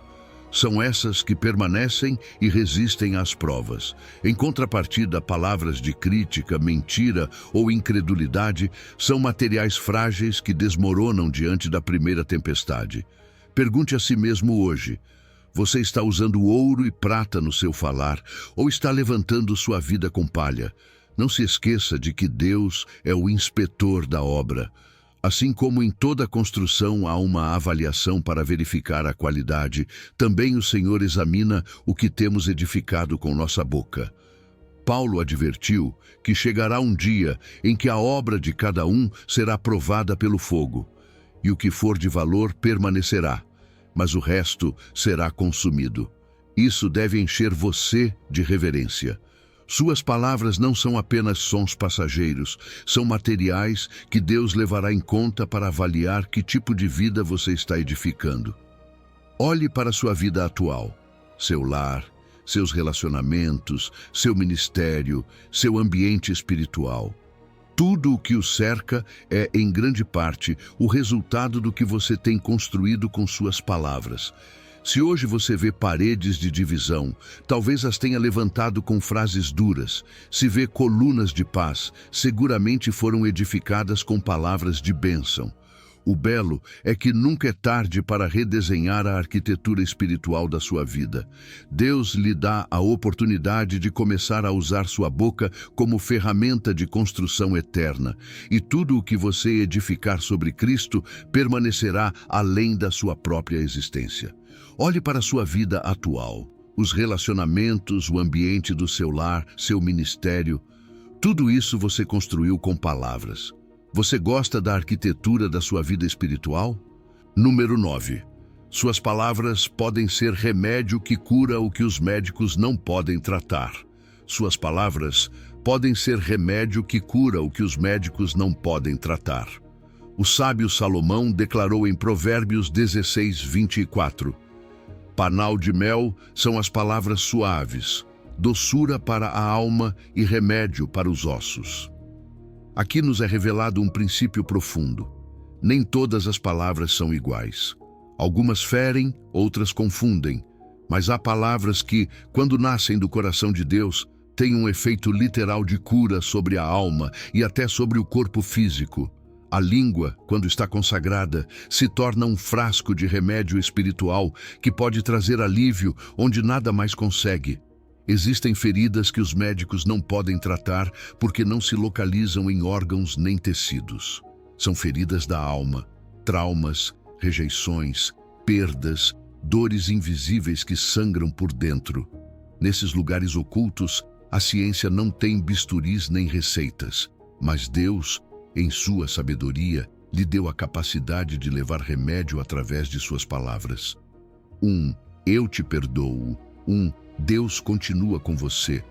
São essas que permanecem e resistem às provas. Em contrapartida, palavras de crítica, mentira ou incredulidade são materiais frágeis que desmoronam diante da primeira tempestade. Pergunte a si mesmo hoje: você está usando ouro e prata no seu falar ou está levantando sua vida com palha? Não se esqueça de que Deus é o inspetor da obra. Assim como em toda construção há uma avaliação para verificar a qualidade, também o Senhor examina o que temos edificado com nossa boca. Paulo advertiu que chegará um dia em que a obra de cada um será provada pelo fogo, e o que for de valor permanecerá, mas o resto será consumido. Isso deve encher você de reverência. Suas palavras não são apenas sons passageiros, são materiais que Deus levará em conta para avaliar que tipo de vida você está edificando. Olhe para sua vida atual, seu lar, seus relacionamentos, seu ministério, seu ambiente espiritual. Tudo o que o cerca é, em grande parte, o resultado do que você tem construído com suas palavras. Se hoje você vê paredes de divisão, talvez as tenha levantado com frases duras. Se vê colunas de paz, seguramente foram edificadas com palavras de bênção. O belo é que nunca é tarde para redesenhar a arquitetura espiritual da sua vida. Deus lhe dá a oportunidade de começar a usar sua boca como ferramenta de construção eterna. E tudo o que você edificar sobre Cristo permanecerá além da sua própria existência. Olhe para a sua vida atual, os relacionamentos, o ambiente do seu lar, seu ministério. Tudo isso você construiu com palavras. Você gosta da arquitetura da sua vida espiritual? Número 9. Suas palavras podem ser remédio que cura o que os médicos não podem tratar. Suas palavras podem ser remédio que cura o que os médicos não podem tratar. O sábio Salomão declarou em Provérbios 16:24: Panal de mel são as palavras suaves, doçura para a alma e remédio para os ossos. Aqui nos é revelado um princípio profundo. Nem todas as palavras são iguais. Algumas ferem, outras confundem. Mas há palavras que, quando nascem do coração de Deus, têm um efeito literal de cura sobre a alma e até sobre o corpo físico. A língua, quando está consagrada, se torna um frasco de remédio espiritual que pode trazer alívio onde nada mais consegue. Existem feridas que os médicos não podem tratar porque não se localizam em órgãos nem tecidos. São feridas da alma, traumas, rejeições, perdas, dores invisíveis que sangram por dentro. Nesses lugares ocultos, a ciência não tem bisturis nem receitas, mas Deus, em sua sabedoria, lhe deu a capacidade de levar remédio através de suas palavras. Eu te perdoo. Deus continua com você.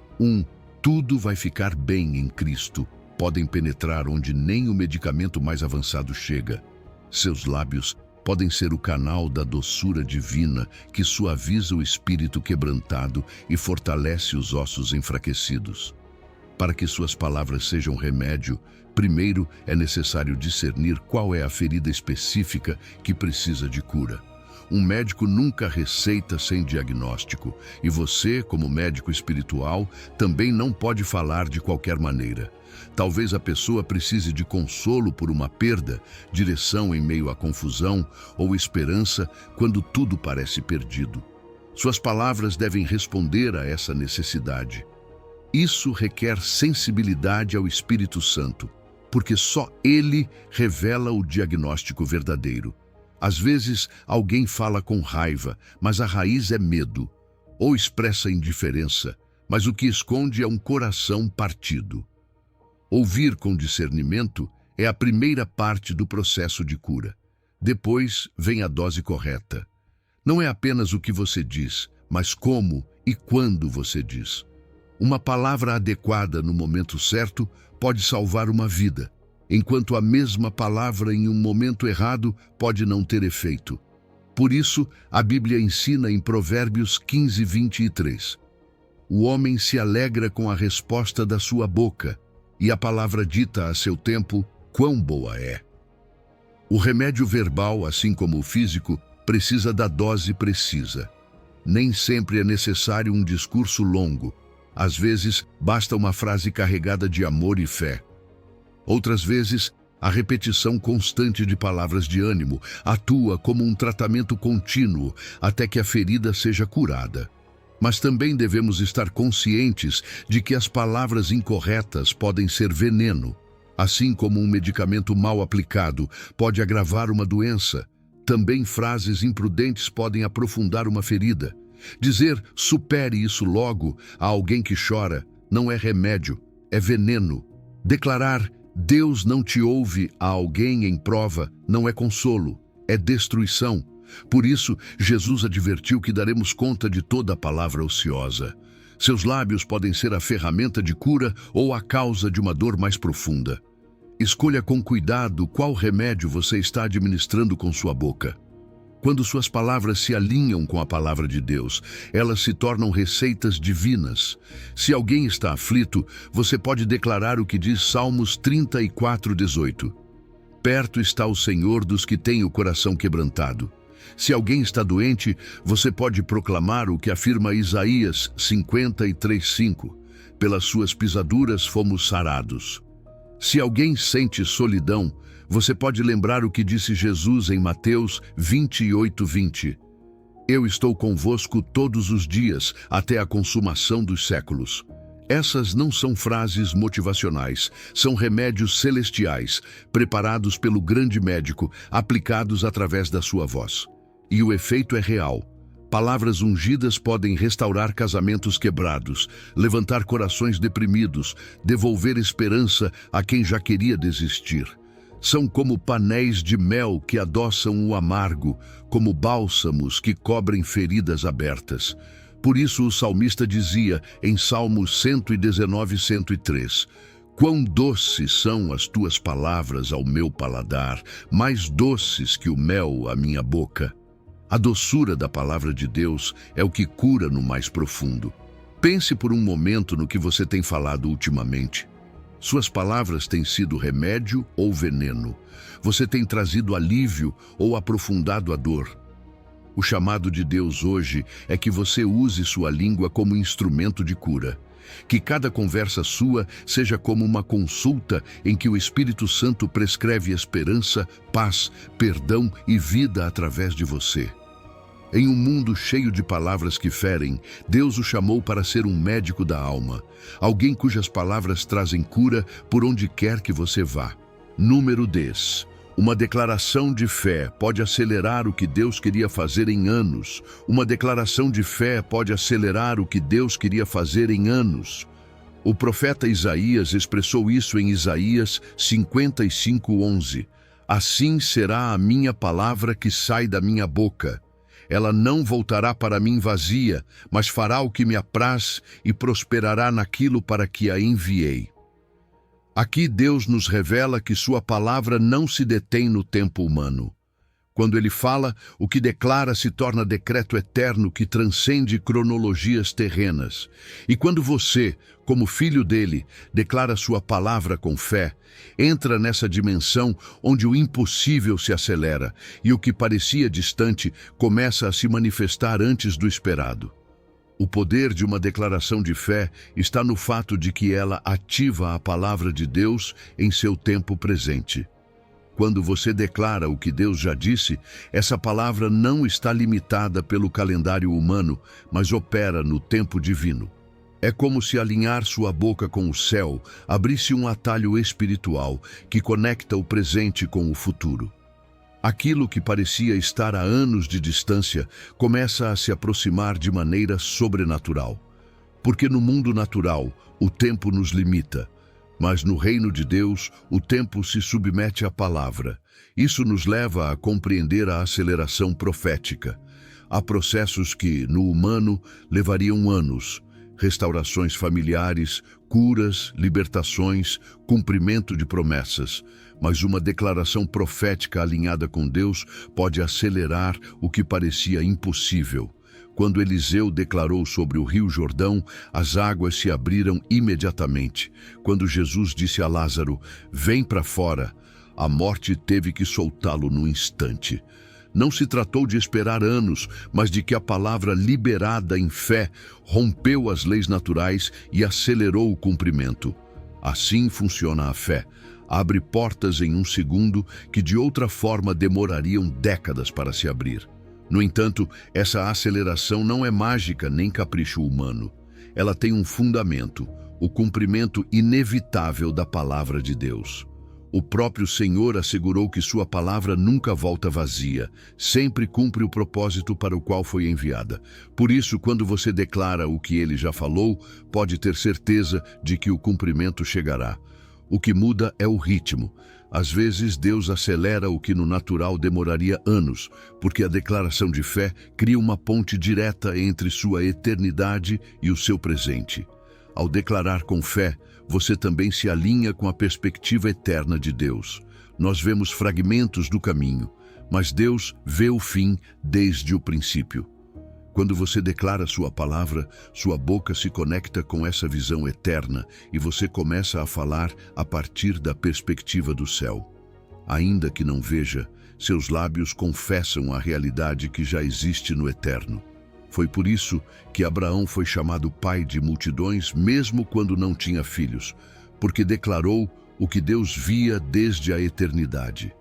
Tudo vai ficar bem em Cristo. Podem penetrar onde nem o medicamento mais avançado chega. Seus lábios podem ser o canal da doçura divina que suaviza o espírito quebrantado e fortalece os ossos enfraquecidos. Para que suas palavras sejam remédio, primeiro é necessário discernir qual é a ferida específica que precisa de cura. Um médico nunca receita sem diagnóstico, e você, como médico espiritual, também não pode falar de qualquer maneira. Talvez a pessoa precise de consolo por uma perda, direção em meio à confusão ou esperança quando tudo parece perdido. Suas palavras devem responder a essa necessidade. Isso requer sensibilidade ao Espírito Santo, porque só Ele revela o diagnóstico verdadeiro. Às vezes, alguém fala com raiva, mas a raiz é medo, ou expressa indiferença, mas o que esconde é um coração partido. Ouvir com discernimento é a primeira parte do processo de cura. Depois vem a dose correta. Não é apenas o que você diz, mas como e quando você diz. Uma palavra adequada no momento certo pode salvar uma vida, enquanto a mesma palavra em um momento errado pode não ter efeito. Por isso, a Bíblia ensina em Provérbios 15:23. O homem se alegra com a resposta da sua boca, e a palavra dita a seu tempo, quão boa é. O remédio verbal, assim como o físico, precisa da dose precisa. Nem sempre é necessário um discurso longo. Às vezes, basta uma frase carregada de amor e fé. Outras vezes, a repetição constante de palavras de ânimo atua como um tratamento contínuo até que a ferida seja curada. Mas também devemos estar conscientes de que as palavras incorretas podem ser veneno. Assim como um medicamento mal aplicado pode agravar uma doença, também frases imprudentes podem aprofundar uma ferida. Dizer "supere isso logo" a alguém que chora não é remédio, é veneno. Declarar "Deus não te ouve" a alguém em prova não é consolo, é destruição. Por isso, Jesus advertiu que daremos conta de toda palavra ociosa. Seus lábios podem ser a ferramenta de cura ou a causa de uma dor mais profunda. Escolha com cuidado qual remédio você está administrando com sua boca. Quando suas palavras se alinham com a palavra de Deus, elas se tornam receitas divinas. Se alguém está aflito, você pode declarar o que diz Salmos 34:18. Perto está o Senhor dos que têm o coração quebrantado. Se alguém está doente, você pode proclamar o que afirma Isaías 53:5. Pelas suas pisaduras fomos sarados. Se alguém sente solidão, você pode lembrar o que disse Jesus em Mateus 28:20. Eu estou convosco todos os dias, até a consumação dos séculos. Essas não são frases motivacionais, são remédios celestiais, preparados pelo grande médico, aplicados através da sua voz. E o efeito é real. Palavras ungidas podem restaurar casamentos quebrados, levantar corações deprimidos, devolver esperança a quem já queria desistir. São como panéis de mel que adoçam o amargo, como bálsamos que cobrem feridas abertas. Por isso o salmista dizia em Salmos 119:103, quão doces são as tuas palavras ao meu paladar, mais doces que o mel à minha boca. A doçura da palavra de Deus é o que cura no mais profundo. Pense por um momento no que você tem falado ultimamente. Suas palavras têm sido remédio ou veneno? Você tem trazido alívio ou aprofundado a dor? O chamado de Deus hoje é que você use sua língua como instrumento de cura. Que cada conversa sua seja como uma consulta em que o Espírito Santo prescreve esperança, paz, perdão e vida através de você. Em um mundo cheio de palavras que ferem, Deus o chamou para ser um médico da alma, alguém cujas palavras trazem cura por onde quer que você vá. Número 10. Uma declaração de fé pode acelerar o que Deus queria fazer em anos. Uma declaração de fé pode acelerar o que Deus queria fazer em anos. O profeta Isaías expressou isso em Isaías 55:11. Assim será a minha palavra que sai da minha boca. Ela não voltará para mim vazia, mas fará o que me apraz e prosperará naquilo para que a enviei. Aqui Deus nos revela que sua palavra não se detém no tempo humano. Quando ele fala, o que declara se torna decreto eterno que transcende cronologias terrenas. E quando você, como filho dele, declara sua palavra com fé, entra nessa dimensão onde o impossível se acelera e o que parecia distante começa a se manifestar antes do esperado. O poder de uma declaração de fé está no fato de que ela ativa a palavra de Deus em seu tempo presente. Quando você declara o que Deus já disse, essa palavra não está limitada pelo calendário humano, mas opera no tempo divino. É como se alinhar sua boca com o céu abrisse um atalho espiritual que conecta o presente com o futuro. Aquilo que parecia estar a anos de distância começa a se aproximar de maneira sobrenatural. Porque no mundo natural, o tempo nos limita. Mas no reino de Deus, o tempo se submete à palavra. Isso nos leva a compreender a aceleração profética. Há processos que, no humano, levariam anos. Restaurações familiares, curas, libertações, cumprimento de promessas. Mas uma declaração profética alinhada com Deus pode acelerar o que parecia impossível. Quando Eliseu declarou sobre o rio Jordão, as águas se abriram imediatamente. Quando Jesus disse a Lázaro, vem para fora, a morte teve que soltá-lo no instante. Não se tratou de esperar anos, mas de que a palavra liberada em fé rompeu as leis naturais e acelerou o cumprimento. Assim funciona a fé. Abre portas em um segundo que de outra forma demorariam décadas para se abrir. No entanto, essa aceleração não é mágica nem capricho humano. Ela tem um fundamento, o cumprimento inevitável da palavra de Deus. O próprio Senhor assegurou que sua palavra nunca volta vazia, sempre cumpre o propósito para o qual foi enviada. Por isso, quando você declara o que ele já falou, pode ter certeza de que o cumprimento chegará. O que muda é o ritmo. Às vezes, Deus acelera o que no natural demoraria anos, porque a declaração de fé cria uma ponte direta entre sua eternidade e o seu presente. Ao declarar com fé, você também se alinha com a perspectiva eterna de Deus. Nós vemos fragmentos do caminho, mas Deus vê o fim desde o princípio. Quando você declara sua palavra, sua boca se conecta com essa visão eterna e você começa a falar a partir da perspectiva do céu. Ainda que não veja, seus lábios confessam a realidade que já existe no eterno. Foi por isso que Abraão foi chamado pai de multidões, mesmo quando não tinha filhos, porque declarou o que Deus via desde a eternidade.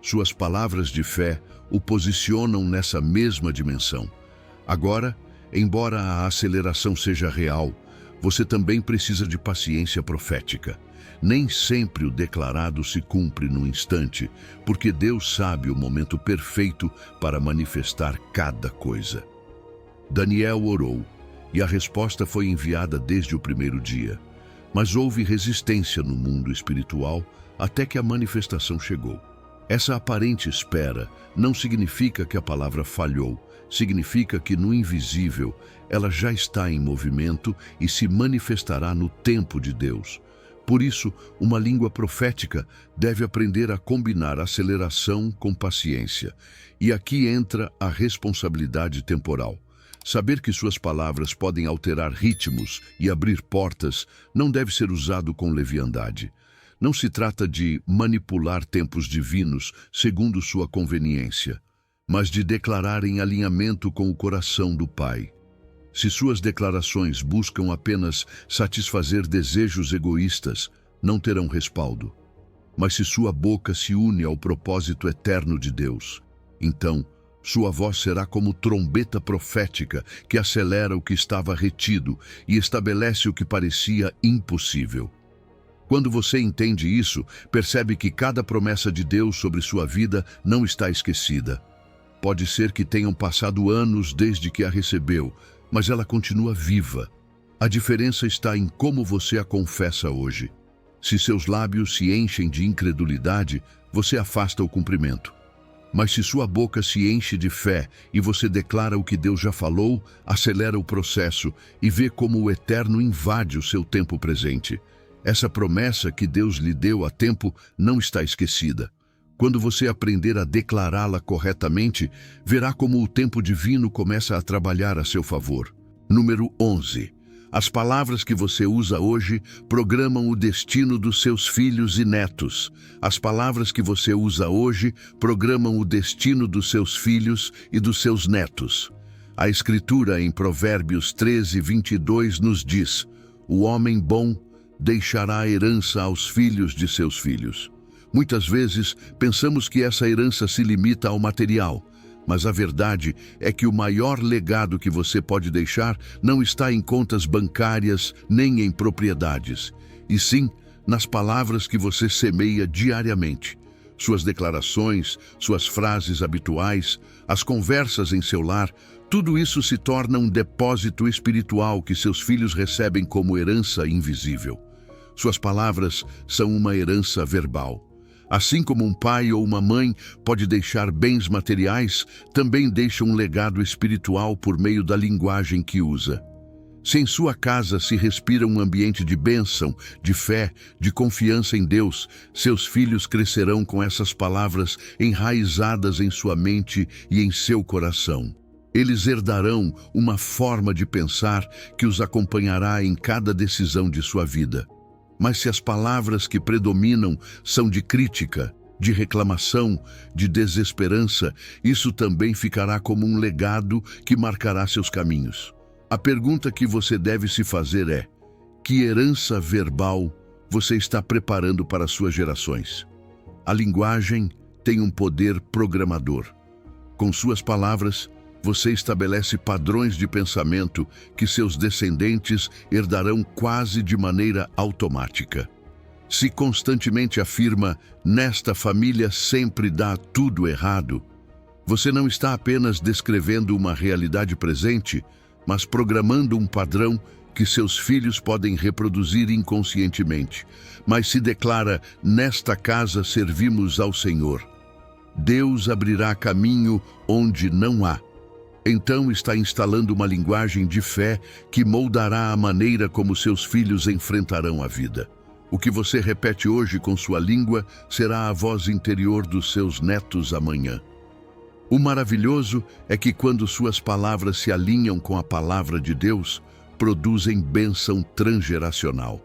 Suas palavras de fé o posicionam nessa mesma dimensão. Agora, embora a aceleração seja real, você também precisa de paciência profética. Nem sempre o declarado se cumpre no instante, porque Deus sabe o momento perfeito para manifestar cada coisa. Daniel orou, e a resposta foi enviada desde o primeiro dia. Mas houve resistência no mundo espiritual até que a manifestação chegou. Essa aparente espera não significa que a palavra falhou, significa que no invisível ela já está em movimento e se manifestará no tempo de Deus. Por isso, uma língua profética deve aprender a combinar aceleração com paciência. E aqui entra a responsabilidade temporal. Saber que suas palavras podem alterar ritmos e abrir portas não deve ser usado com leviandade. Não se trata de manipular tempos divinos segundo sua conveniência, mas de declarar em alinhamento com o coração do Pai. Se suas declarações buscam apenas satisfazer desejos egoístas, não terão respaldo. Mas se sua boca se une ao propósito eterno de Deus, então sua voz será como trombeta profética que acelera o que estava retido e estabelece o que parecia impossível. Quando você entende isso, percebe que cada promessa de Deus sobre sua vida não está esquecida. Pode ser que tenham passado anos desde que a recebeu, mas ela continua viva. A diferença está em como você a confessa hoje. Se seus lábios se enchem de incredulidade, você afasta o cumprimento. Mas se sua boca se enche de fé e você declara o que Deus já falou, acelera o processo e vê como o eterno invade o seu tempo presente. Essa promessa que Deus lhe deu a tempo não está esquecida. Quando você aprender a declará-la corretamente, verá como o tempo divino começa a trabalhar a seu favor. Número 11. As palavras que você usa hoje programam o destino dos seus filhos e netos. As palavras que você usa hoje programam o destino dos seus filhos e dos seus netos. A Escritura em Provérbios 13:22 nos diz: o homem bom deixará herança aos filhos de seus filhos. Muitas vezes pensamos que essa herança se limita ao material, mas a verdade é que o maior legado que você pode deixar não está em contas bancárias nem em propriedades, e sim nas palavras que você semeia diariamente. Suas declarações, suas frases habituais, as conversas em seu lar, tudo isso se torna um depósito espiritual que seus filhos recebem como herança invisível. Suas palavras são uma herança verbal. Assim como um pai ou uma mãe pode deixar bens materiais, também deixa um legado espiritual por meio da linguagem que usa. Se em sua casa se respira um ambiente de bênção, de fé, de confiança em Deus, seus filhos crescerão com essas palavras enraizadas em sua mente e em seu coração. Eles herdarão uma forma de pensar que os acompanhará em cada decisão de sua vida. Mas se as palavras que predominam são de crítica, de reclamação, de desesperança, isso também ficará como um legado que marcará seus caminhos. A pergunta que você deve se fazer é: que herança verbal você está preparando para suas gerações? A linguagem tem um poder programador. Com suas palavras, você estabelece padrões de pensamento que seus descendentes herdarão quase de maneira automática. Se constantemente afirma, nesta família sempre dá tudo errado, você não está apenas descrevendo uma realidade presente, mas programando um padrão que seus filhos podem reproduzir inconscientemente, mas se declara: nesta casa servimos ao Senhor. Deus abrirá caminho onde não há. Então está instalando uma linguagem de fé que moldará a maneira como seus filhos enfrentarão a vida. O que você repete hoje com sua língua será a voz interior dos seus netos amanhã. O maravilhoso é que quando suas palavras se alinham com a palavra de Deus, produzem bênção transgeracional.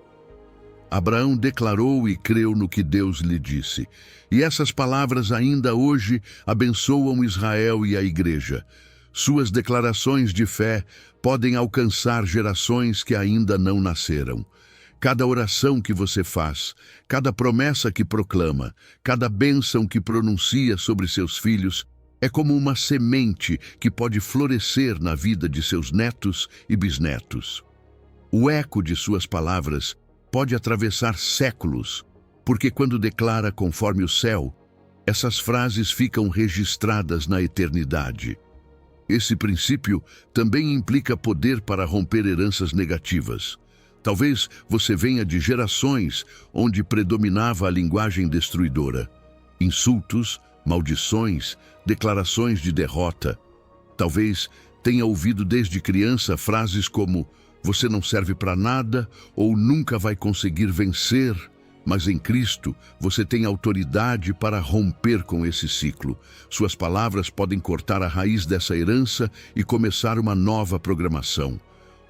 Abraão declarou e creu no que Deus lhe disse, e essas palavras ainda hoje abençoam Israel e a igreja. Suas declarações de fé podem alcançar gerações que ainda não nasceram. Cada oração que você faz, cada promessa que proclama, cada bênção que pronuncia sobre seus filhos, é como uma semente que pode florescer na vida de seus netos e bisnetos. O eco de suas palavras pode atravessar séculos, porque quando declara conforme o céu, essas frases ficam registradas na eternidade. Esse princípio também implica poder para romper heranças negativas. Talvez você venha de gerações onde predominava a linguagem destruidora. Insultos, maldições, declarações de derrota. Talvez tenha ouvido desde criança frases como "você não serve para nada" ou "nunca vai conseguir vencer", mas em Cristo você tem autoridade para romper com esse ciclo. Suas palavras podem cortar a raiz dessa herança e começar uma nova programação.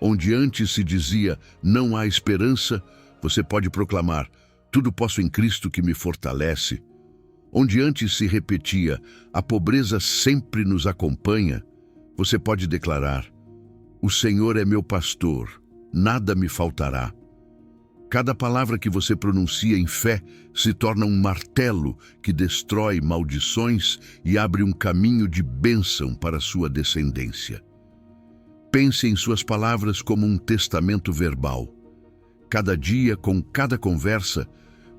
Onde antes se dizia "não há esperança", você pode proclamar "tudo posso em Cristo que me fortalece". Onde antes se repetia "a pobreza sempre nos acompanha", você pode declarar "o Senhor é meu pastor, nada me faltará". Cada palavra que você pronuncia em fé se torna um martelo que destrói maldições e abre um caminho de bênção para sua descendência. Pense em suas palavras como um testamento verbal. Cada dia, com cada conversa,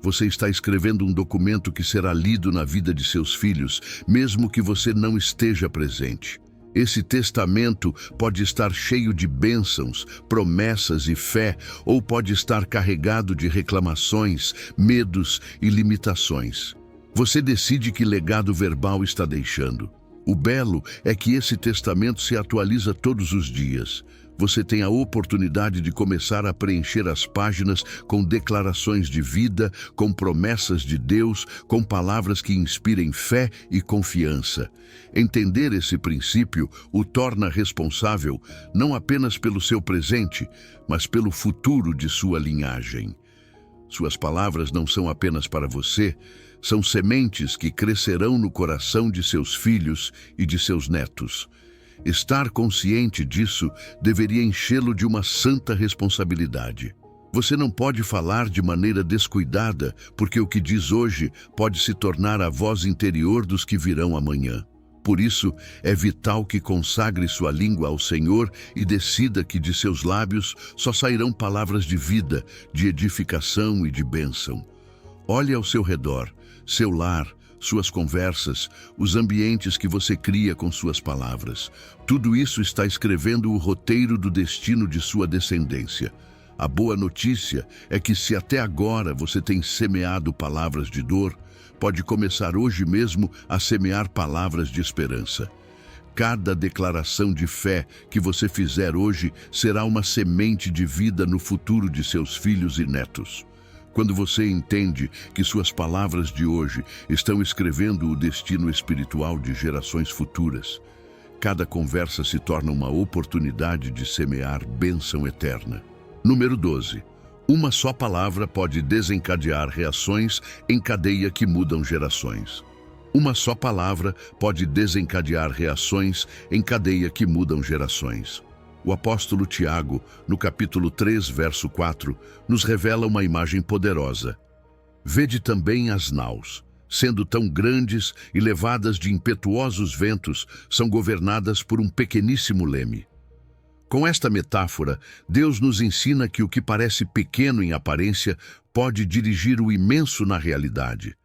você está escrevendo um documento que será lido na vida de seus filhos, mesmo que você não esteja presente. Esse testamento pode estar cheio de bênçãos, promessas e fé, ou pode estar carregado de reclamações, medos e limitações. Você decide que legado verbal está deixando. O belo é que esse testamento se atualiza todos os dias. Você tem a oportunidade de começar a preencher as páginas com declarações de vida, com promessas de Deus, com palavras que inspirem fé e confiança. Entender esse princípio o torna responsável não apenas pelo seu presente, mas pelo futuro de sua linhagem. Suas palavras não são apenas para você, são sementes que crescerão no coração de seus filhos e de seus netos. Estar consciente disso deveria enchê-lo de uma santa responsabilidade. Você não pode falar de maneira descuidada, porque o que diz hoje pode se tornar a voz interior dos que virão amanhã. Por isso, é vital que consagre sua língua ao Senhor e decida que de seus lábios só sairão palavras de vida, de edificação e de bênção. Olhe ao seu redor, seu lar, suas conversas, os ambientes que você cria com suas palavras. Tudo isso está escrevendo o roteiro do destino de sua descendência. A boa notícia é que se até agora você tem semeado palavras de dor, pode começar hoje mesmo a semear palavras de esperança. Cada declaração de fé que você fizer hoje será uma semente de vida no futuro de seus filhos e netos. Quando você entende que suas palavras de hoje estão escrevendo o destino espiritual de gerações futuras, cada conversa se torna uma oportunidade de semear bênção eterna. Número 12. Uma só palavra pode desencadear reações em cadeia que mudam gerações. Uma só palavra pode desencadear reações em cadeia que mudam gerações. O apóstolo Tiago, no capítulo 3, verso 4, nos revela uma imagem poderosa. Vede também as naus, sendo tão grandes e levadas de impetuosos ventos, são governadas por um pequeníssimo leme. Com esta metáfora, Deus nos ensina que o que parece pequeno em aparência pode dirigir o imenso na realidade.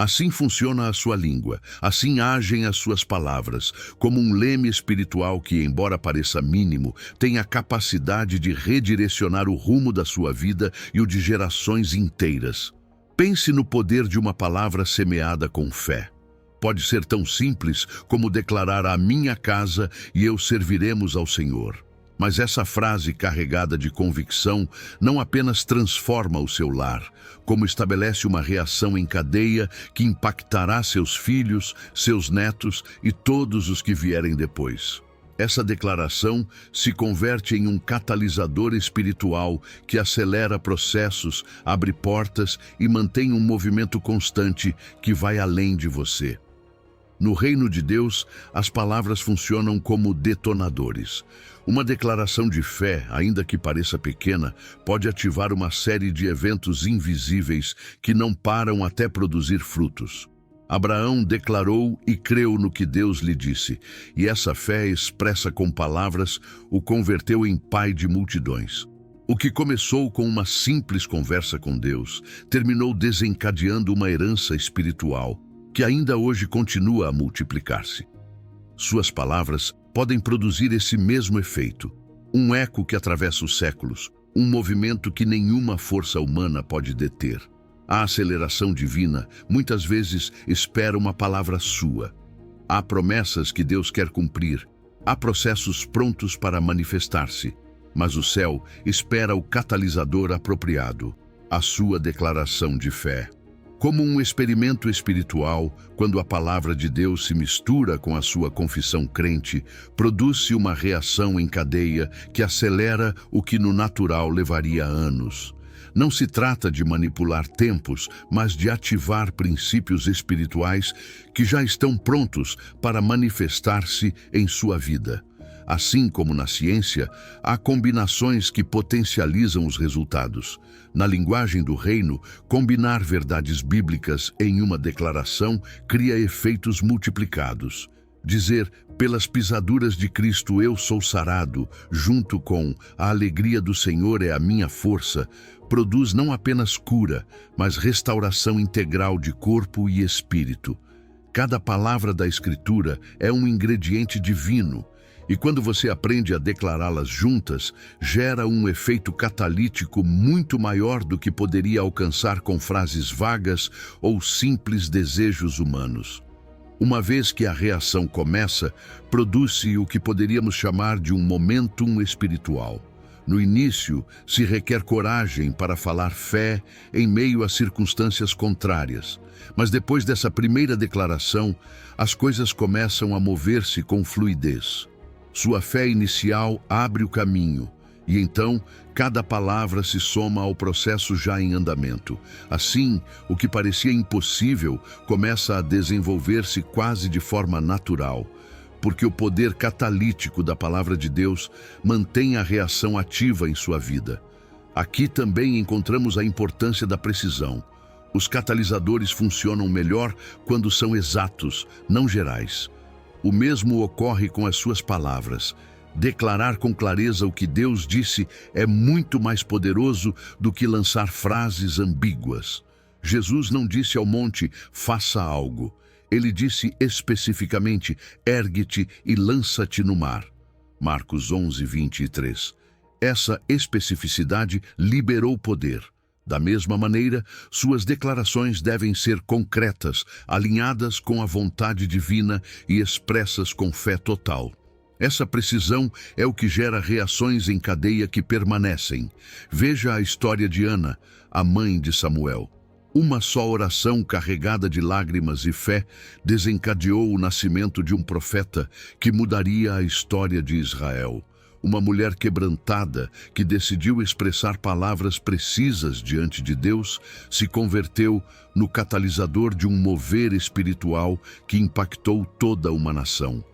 Assim funciona a sua língua, assim agem as suas palavras, como um leme espiritual que, embora pareça mínimo, tem a capacidade de redirecionar o rumo da sua vida e o de gerações inteiras. Pense no poder de uma palavra semeada com fé. Pode ser tão simples como declarar: a minha casa e eu serviremos ao Senhor. Mas essa frase carregada de convicção não apenas transforma o seu lar, como estabelece uma reação em cadeia que impactará seus filhos, seus netos e todos os que vierem depois. Essa declaração se converte em um catalisador espiritual que acelera processos, abre portas e mantém um movimento constante que vai além de você. No reino de Deus, as palavras funcionam como detonadores. Uma declaração de fé, ainda que pareça pequena, pode ativar uma série de eventos invisíveis que não param até produzir frutos. Abraão declarou e creu no que Deus lhe disse, e essa fé expressa com palavras o converteu em pai de multidões. O que começou com uma simples conversa com Deus, terminou desencadeando uma herança espiritual, que ainda hoje continua a multiplicar-se. Suas palavras podem produzir esse mesmo efeito, um eco que atravessa os séculos, um movimento que nenhuma força humana pode deter. A aceleração divina muitas vezes espera uma palavra sua. Há promessas que Deus quer cumprir, há processos prontos para manifestar-se, mas o céu espera o catalisador apropriado, a sua declaração de fé. Como um experimento espiritual, quando a palavra de Deus se mistura com a sua confissão crente, produz-se uma reação em cadeia que acelera o que no natural levaria anos. Não se trata de manipular tempos, mas de ativar princípios espirituais que já estão prontos para manifestar-se em sua vida. Assim como na ciência, há combinações que potencializam os resultados. Na linguagem do reino, combinar verdades bíblicas em uma declaração cria efeitos multiplicados. Dizer: pelas pisaduras de Cristo eu sou sarado, junto com a alegria do Senhor é a minha força, produz não apenas cura, mas restauração integral de corpo e espírito. Cada palavra da Escritura é um ingrediente divino, e quando você aprende a declará-las juntas, gera um efeito catalítico muito maior do que poderia alcançar com frases vagas ou simples desejos humanos. Uma vez que a reação começa, produz-se o que poderíamos chamar de um momentum espiritual. No início, se requer coragem para falar fé em meio a circunstâncias contrárias. Mas depois dessa primeira declaração, as coisas começam a mover-se com fluidez. Sua fé inicial abre o caminho, e então cada palavra se soma ao processo já em andamento. Assim, o que parecia impossível começa a desenvolver-se quase de forma natural, porque o poder catalítico da palavra de Deus mantém a reação ativa em sua vida. Aqui também encontramos a importância da precisão. Os catalisadores funcionam melhor quando são exatos, não gerais. O mesmo ocorre com as suas palavras. Declarar com clareza o que Deus disse é muito mais poderoso do que lançar frases ambíguas. Jesus não disse ao monte: faça algo. Ele disse especificamente: ergue-te e lança-te no mar. Marcos 11:23. Essa especificidade liberou poder. Da mesma maneira, suas declarações devem ser concretas, alinhadas com a vontade divina e expressas com fé total. Essa precisão é o que gera reações em cadeia que permanecem. Veja a história de Ana, a mãe de Samuel. Uma só oração carregada de lágrimas e fé desencadeou o nascimento de um profeta que mudaria a história de Israel. Uma mulher quebrantada, que decidiu expressar palavras precisas diante de Deus, se converteu no catalisador de um mover espiritual que impactou toda uma nação.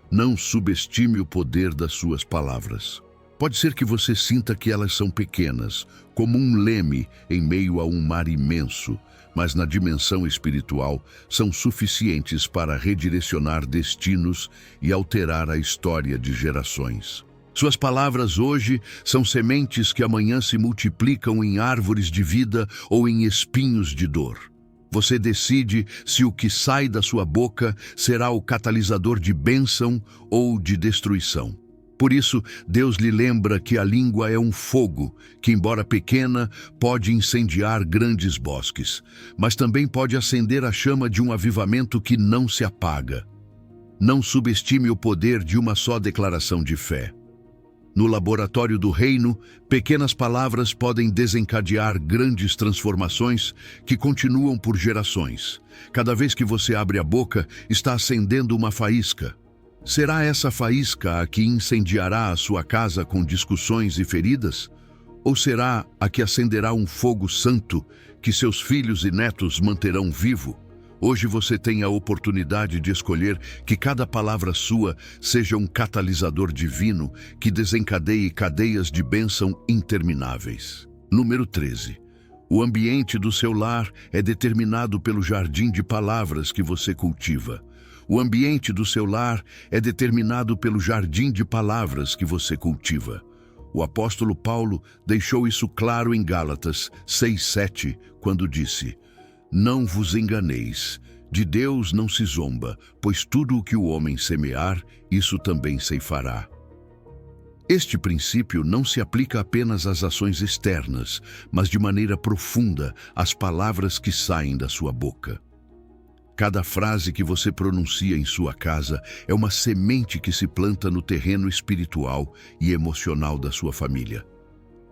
Não subestime o poder das suas palavras. Pode ser que você sinta que elas são pequenas, como um leme em meio a um mar imenso, mas na dimensão espiritual são suficientes para redirecionar destinos e alterar a história de gerações. Suas palavras hoje são sementes que amanhã se multiplicam em árvores de vida ou em espinhos de dor. Você decide se o que sai da sua boca será o catalisador de bênção ou de destruição. Por isso, Deus lhe lembra que a língua é um fogo, que, embora pequena, pode incendiar grandes bosques, mas também pode acender a chama de um avivamento que não se apaga. Não subestime o poder de uma só declaração de fé. No laboratório do reino, pequenas palavras podem desencadear grandes transformações que continuam por gerações. Cada vez que você abre a boca, está acendendo uma faísca. Será essa faísca a que incendiará a sua casa com discussões e feridas? Ou será a que acenderá um fogo santo que seus filhos e netos manterão vivo? Hoje você tem a oportunidade de escolher que cada palavra sua seja um catalisador divino que desencadeie cadeias de bênção intermináveis. Número 13. O ambiente do seu lar é determinado pelo jardim de palavras que você cultiva. O ambiente do seu lar é determinado pelo jardim de palavras que você cultiva. O apóstolo Paulo deixou isso claro em Gálatas 6:7, quando disse: "Não vos enganeis, de Deus não se zomba, pois tudo o que o homem semear, isso também ceifará." Este princípio não se aplica apenas às ações externas, mas de maneira profunda às palavras que saem da sua boca. Cada frase que você pronuncia em sua casa é uma semente que se planta no terreno espiritual e emocional da sua família.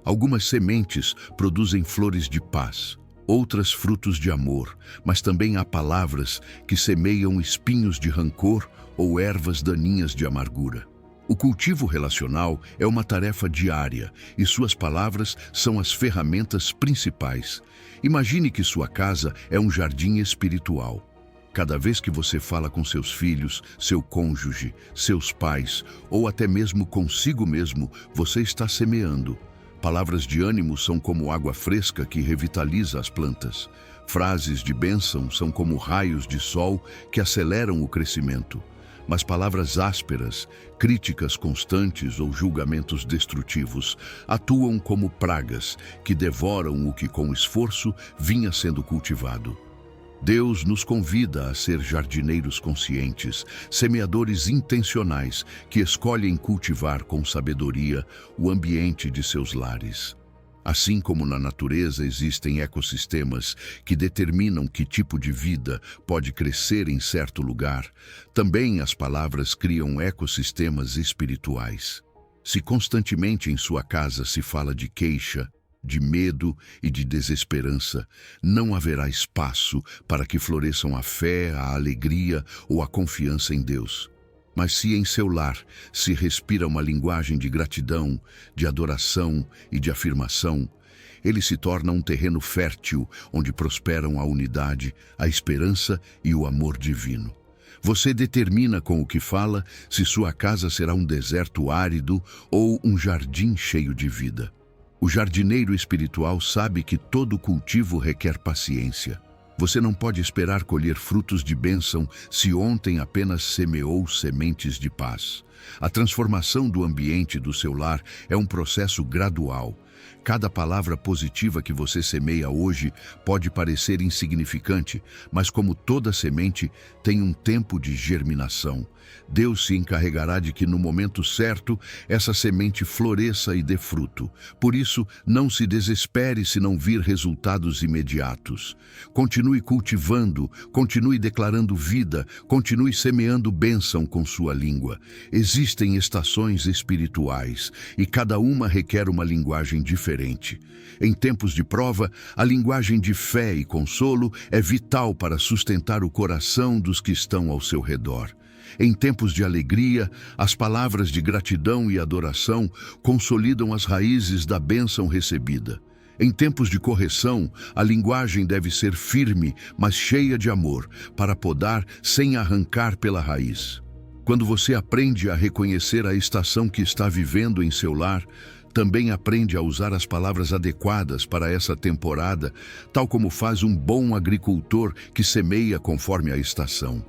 Algumas sementes produzem flores de paz, outras frutos de amor, mas também há palavras que semeiam espinhos de rancor ou ervas daninhas de amargura. O cultivo relacional é uma tarefa diária e suas palavras são as ferramentas principais. Imagine que sua casa é um jardim espiritual. Cada vez que você fala com seus filhos, seu cônjuge, seus pais ou até mesmo consigo mesmo, você está semeando. Palavras de ânimo são como água fresca que revitaliza as plantas. Frases de bênção são como raios de sol que aceleram o crescimento. Mas palavras ásperas, críticas constantes ou julgamentos destrutivos atuam como pragas que devoram o que com esforço vinha sendo cultivado. Deus nos convida a ser jardineiros conscientes, semeadores intencionais que escolhem cultivar com sabedoria o ambiente de seus lares. Assim como na natureza existem ecossistemas que determinam que tipo de vida pode crescer em certo lugar, também as palavras criam ecossistemas espirituais. Se constantemente em sua casa se fala de queixa, de medo e de desesperança, não haverá espaço para que floresçam a fé, a alegria ou a confiança em Deus. Mas se em seu lar se respira uma linguagem de gratidão, de adoração e de afirmação, ele se torna um terreno fértil onde prosperam a unidade, a esperança e o amor divino. Você determina com o que fala se sua casa será um deserto árido ou um jardim cheio de vida. O jardineiro espiritual sabe que todo cultivo requer paciência. Você não pode esperar colher frutos de bênção se ontem apenas semeou sementes de paz. A transformação do ambiente do seu lar é um processo gradual. Cada palavra positiva que você semeia hoje pode parecer insignificante, mas como toda semente, tem um tempo de germinação. Deus se encarregará de que no momento certo essa semente floresça e dê fruto. Por isso, não se desespere se não vir resultados imediatos. Continue cultivando, continue declarando vida, continue semeando bênção com sua língua. Existem estações espirituais e cada uma requer uma linguagem diferente. Em tempos de prova, a linguagem de fé e consolo é vital para sustentar o coração dos que estão ao seu redor. Em tempos de alegria, as palavras de gratidão e adoração consolidam as raízes da bênção recebida. Em tempos de correção, a linguagem deve ser firme, mas cheia de amor, para podar sem arrancar pela raiz. Quando você aprende a reconhecer a estação que está vivendo em seu lar, também aprende a usar as palavras adequadas para essa temporada, tal como faz um bom agricultor que semeia conforme a estação.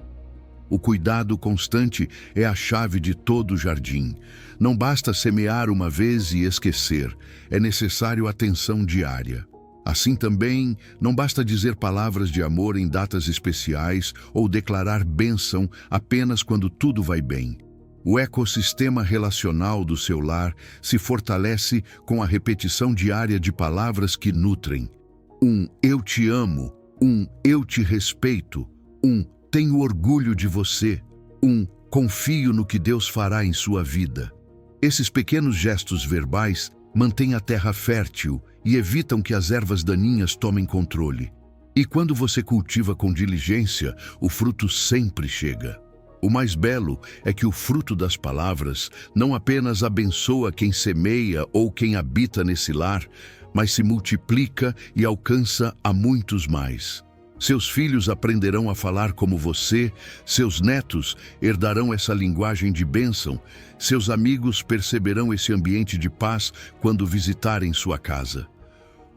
O cuidado constante é a chave de todo jardim. Não basta semear uma vez e esquecer, é necessário atenção diária. Assim também, não basta dizer palavras de amor em datas especiais ou declarar bênção apenas quando tudo vai bem. O ecossistema relacional do seu lar se fortalece com a repetição diária de palavras que nutrem. Eu te amo. Eu te respeito. Tenho orgulho de você. Confio no que Deus fará em sua vida. Esses pequenos gestos verbais mantêm a terra fértil e evitam que as ervas daninhas tomem controle. E quando você cultiva com diligência, o fruto sempre chega. O mais belo é que o fruto das palavras não apenas abençoa quem semeia ou quem habita nesse lar, mas se multiplica e alcança a muitos mais. Seus filhos aprenderão a falar como você, seus netos herdarão essa linguagem de bênção, seus amigos perceberão esse ambiente de paz quando visitarem sua casa.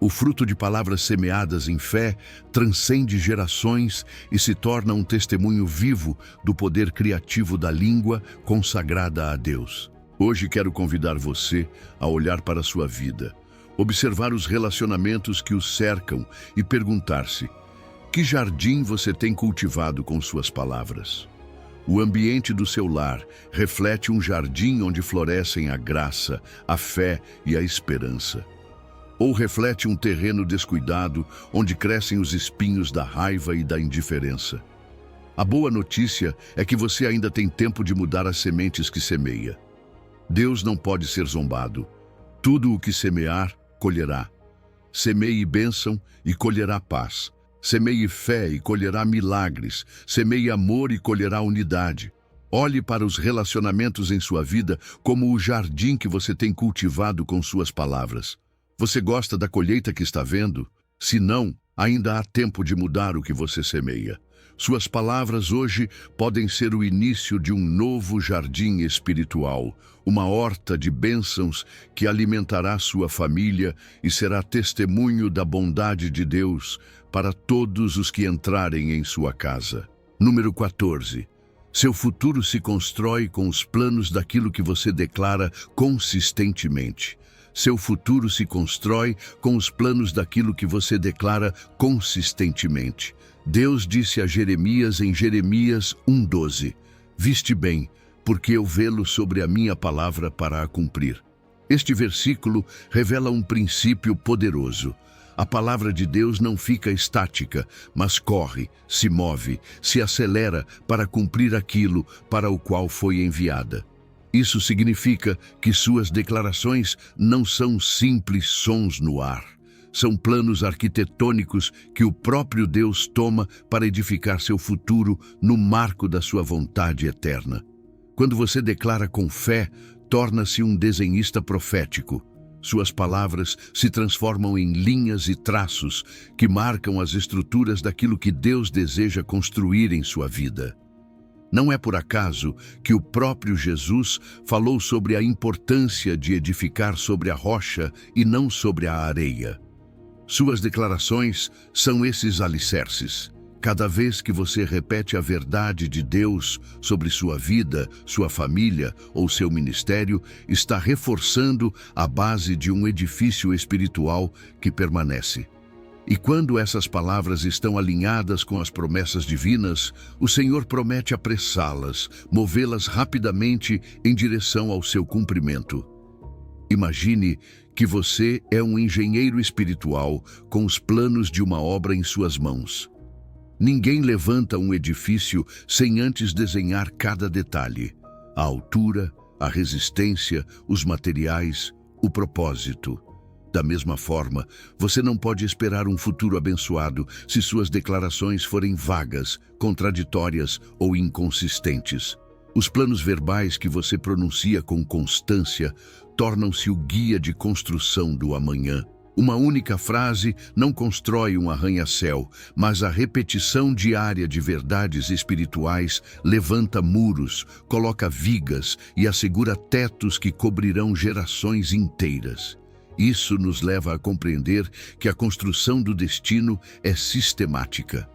O fruto de palavras semeadas em fé transcende gerações e se torna um testemunho vivo do poder criativo da língua consagrada a Deus. Hoje quero convidar você a olhar para a sua vida, observar os relacionamentos que o cercam e perguntar-se: que jardim você tem cultivado com suas palavras? O ambiente do seu lar reflete um jardim onde florescem a graça, a fé e a esperança. Ou reflete um terreno descuidado onde crescem os espinhos da raiva e da indiferença? A boa notícia é que você ainda tem tempo de mudar as sementes que semeia. Deus não pode ser zombado. Tudo o que semear, colherá. Semeie bênção e colherá paz. Semeie fé e colherá milagres. Semeie amor e colherá unidade. Olhe para os relacionamentos em sua vida como o jardim que você tem cultivado com suas palavras. Você gosta da colheita que está vendo? Se não, ainda há tempo de mudar o que você semeia. Suas palavras hoje podem ser o início de um novo jardim espiritual, uma horta de bênçãos que alimentará sua família e será testemunho da bondade de Deus para todos os que entrarem em sua casa. Número 14. Seu futuro se constrói com os planos daquilo que você declara consistentemente. Seu futuro se constrói com os planos daquilo que você declara consistentemente. Deus disse a Jeremias em Jeremias 1:12: Viste bem, porque eu velo sobre a minha palavra para a cumprir. Este versículo revela um princípio poderoso. A palavra de Deus não fica estática, mas corre, se move, se acelera para cumprir aquilo para o qual foi enviada. Isso significa que suas declarações não são simples sons no ar. São planos arquitetônicos que o próprio Deus toma para edificar seu futuro no marco da sua vontade eterna. Quando você declara com fé, torna-se um desenhista profético. Suas palavras se transformam em linhas e traços que marcam as estruturas daquilo que Deus deseja construir em sua vida. Não é por acaso que o próprio Jesus falou sobre a importância de edificar sobre a rocha e não sobre a areia. Suas declarações são esses alicerces. Cada vez que você repete a verdade de Deus sobre sua vida, sua família ou seu ministério, está reforçando a base de um edifício espiritual que permanece. E quando essas palavras estão alinhadas com as promessas divinas, o Senhor promete apressá-las, movê-las rapidamente em direção ao seu cumprimento. Imagine que você é um engenheiro espiritual com os planos de uma obra em suas mãos. Ninguém levanta um edifício sem antes desenhar cada detalhe: a altura, a resistência, os materiais, o propósito. Da mesma forma, você não pode esperar um futuro abençoado se suas declarações forem vagas, contraditórias ou inconsistentes. Os planos verbais que você pronuncia com constância tornam-se o guia de construção do amanhã. Uma única frase não constrói um arranha-céu, mas a repetição diária de verdades espirituais levanta muros, coloca vigas e assegura tetos que cobrirão gerações inteiras. Isso nos leva a compreender que a construção do destino é sistemática.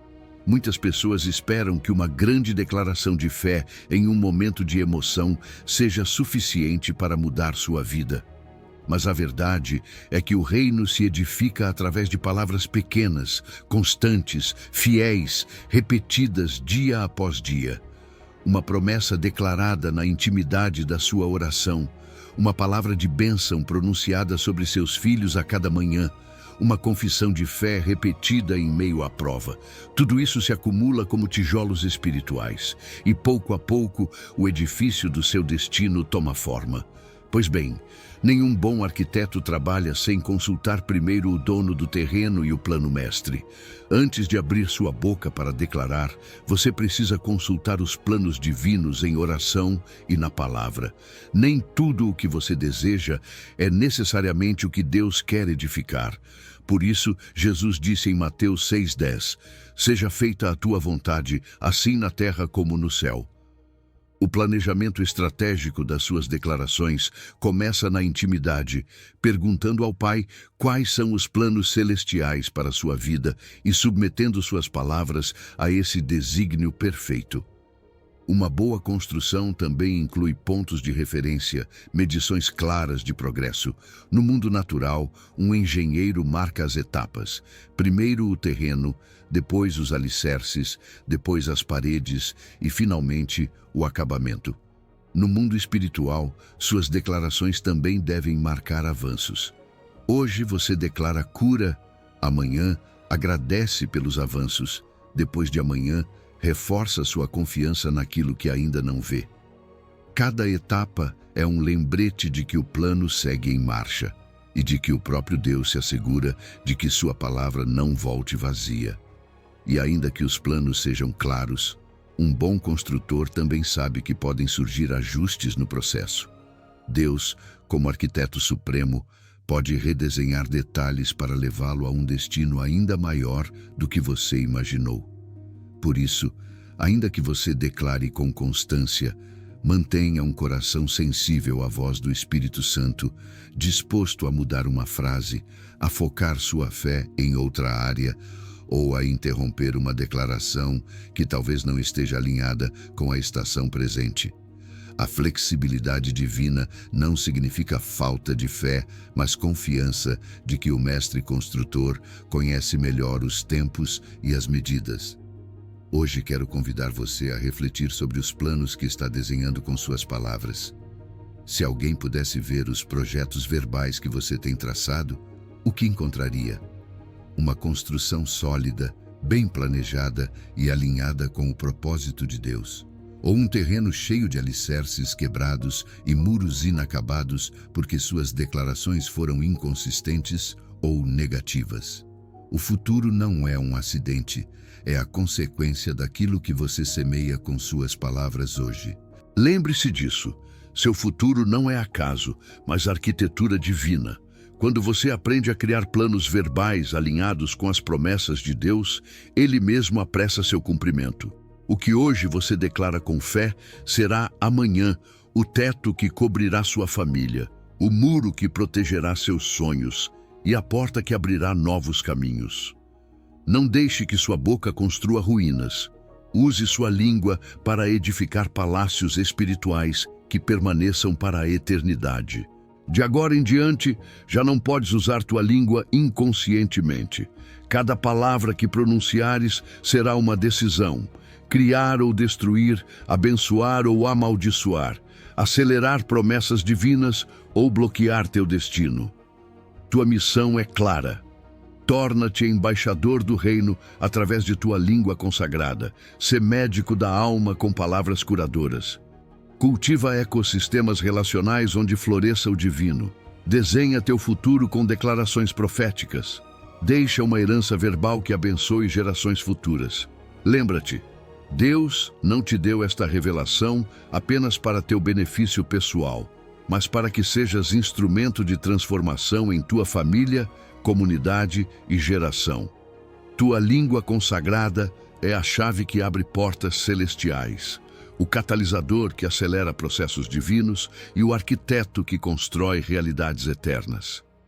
Muitas pessoas esperam que uma grande declaração de fé em um momento de emoção seja suficiente para mudar sua vida. Mas a verdade é que o reino se edifica através de palavras pequenas, constantes, fiéis, repetidas dia após dia. Uma promessa declarada na intimidade da sua oração, uma palavra de bênção pronunciada sobre seus filhos a cada manhã, uma confissão de fé repetida em meio à prova. Tudo isso se acumula como tijolos espirituais, e pouco a pouco o edifício do seu destino toma forma. Pois bem, nenhum bom arquiteto trabalha sem consultar primeiro o dono do terreno e o plano-mestre. Antes de abrir sua boca para declarar, você precisa consultar os planos divinos em oração e na palavra. Nem tudo o que você deseja é necessariamente o que Deus quer edificar. Por isso, Jesus disse em Mateus 6,10, "Seja feita a tua vontade, assim na terra como no céu." O planejamento estratégico das suas declarações começa na intimidade, perguntando ao Pai quais são os planos celestiais para a sua vida e submetendo suas palavras a esse desígnio perfeito. Uma boa construção também inclui pontos de referência, medições claras de progresso. No mundo natural, um engenheiro marca as etapas. Primeiro o terreno, depois os alicerces, depois as paredes e, finalmente, o acabamento. No mundo espiritual, suas declarações também devem marcar avanços. Hoje você declara cura, amanhã agradece pelos avanços, depois de amanhã reforça sua confiança naquilo que ainda não vê. Cada etapa é um lembrete de que o plano segue em marcha e de que o próprio Deus se assegura de que sua palavra não volte vazia. E ainda que os planos sejam claros, um bom construtor também sabe que podem surgir ajustes no processo. Deus, como arquiteto supremo, pode redesenhar detalhes para levá-lo a um destino ainda maior do que você imaginou. Por isso, ainda que você declare com constância, mantenha um coração sensível à voz do Espírito Santo, disposto a mudar uma frase, a focar sua fé em outra área ou a interromper uma declaração que talvez não esteja alinhada com a estação presente. A flexibilidade divina não significa falta de fé, mas confiança de que o mestre construtor conhece melhor os tempos e as medidas. Hoje quero convidar você a refletir sobre os planos que está desenhando com suas palavras. Se alguém pudesse ver os projetos verbais que você tem traçado, o que encontraria? Uma construção sólida, bem planejada e alinhada com o propósito de Deus. Ou um terreno cheio de alicerces quebrados e muros inacabados porque suas declarações foram inconsistentes ou negativas. O futuro não é um acidente, é a consequência daquilo que você semeia com suas palavras hoje. Lembre-se disso. Seu futuro não é acaso, mas arquitetura divina. Quando você aprende a criar planos verbais alinhados com as promessas de Deus, Ele mesmo apressa seu cumprimento. O que hoje você declara com fé será amanhã o teto que cobrirá sua família, o muro que protegerá seus sonhos e a porta que abrirá novos caminhos. Não deixe que sua boca construa ruínas. Use sua língua para edificar palácios espirituais que permaneçam para a eternidade. De agora em diante, já não podes usar tua língua inconscientemente. Cada palavra que pronunciares será uma decisão: criar ou destruir, abençoar ou amaldiçoar, acelerar promessas divinas ou bloquear teu destino. Tua missão é clara. Torna-te embaixador do reino através de tua língua consagrada. Sê médico da alma com palavras curadoras. Cultiva ecossistemas relacionais onde floresça o divino. Desenha teu futuro com declarações proféticas. Deixa uma herança verbal que abençoe gerações futuras. Lembra-te, Deus não te deu esta revelação apenas para teu benefício pessoal, mas para que sejas instrumento de transformação em tua família, comunidade e geração. Tua língua consagrada é a chave que abre portas celestiais, o catalisador que acelera processos divinos e o arquiteto que constrói realidades eternas.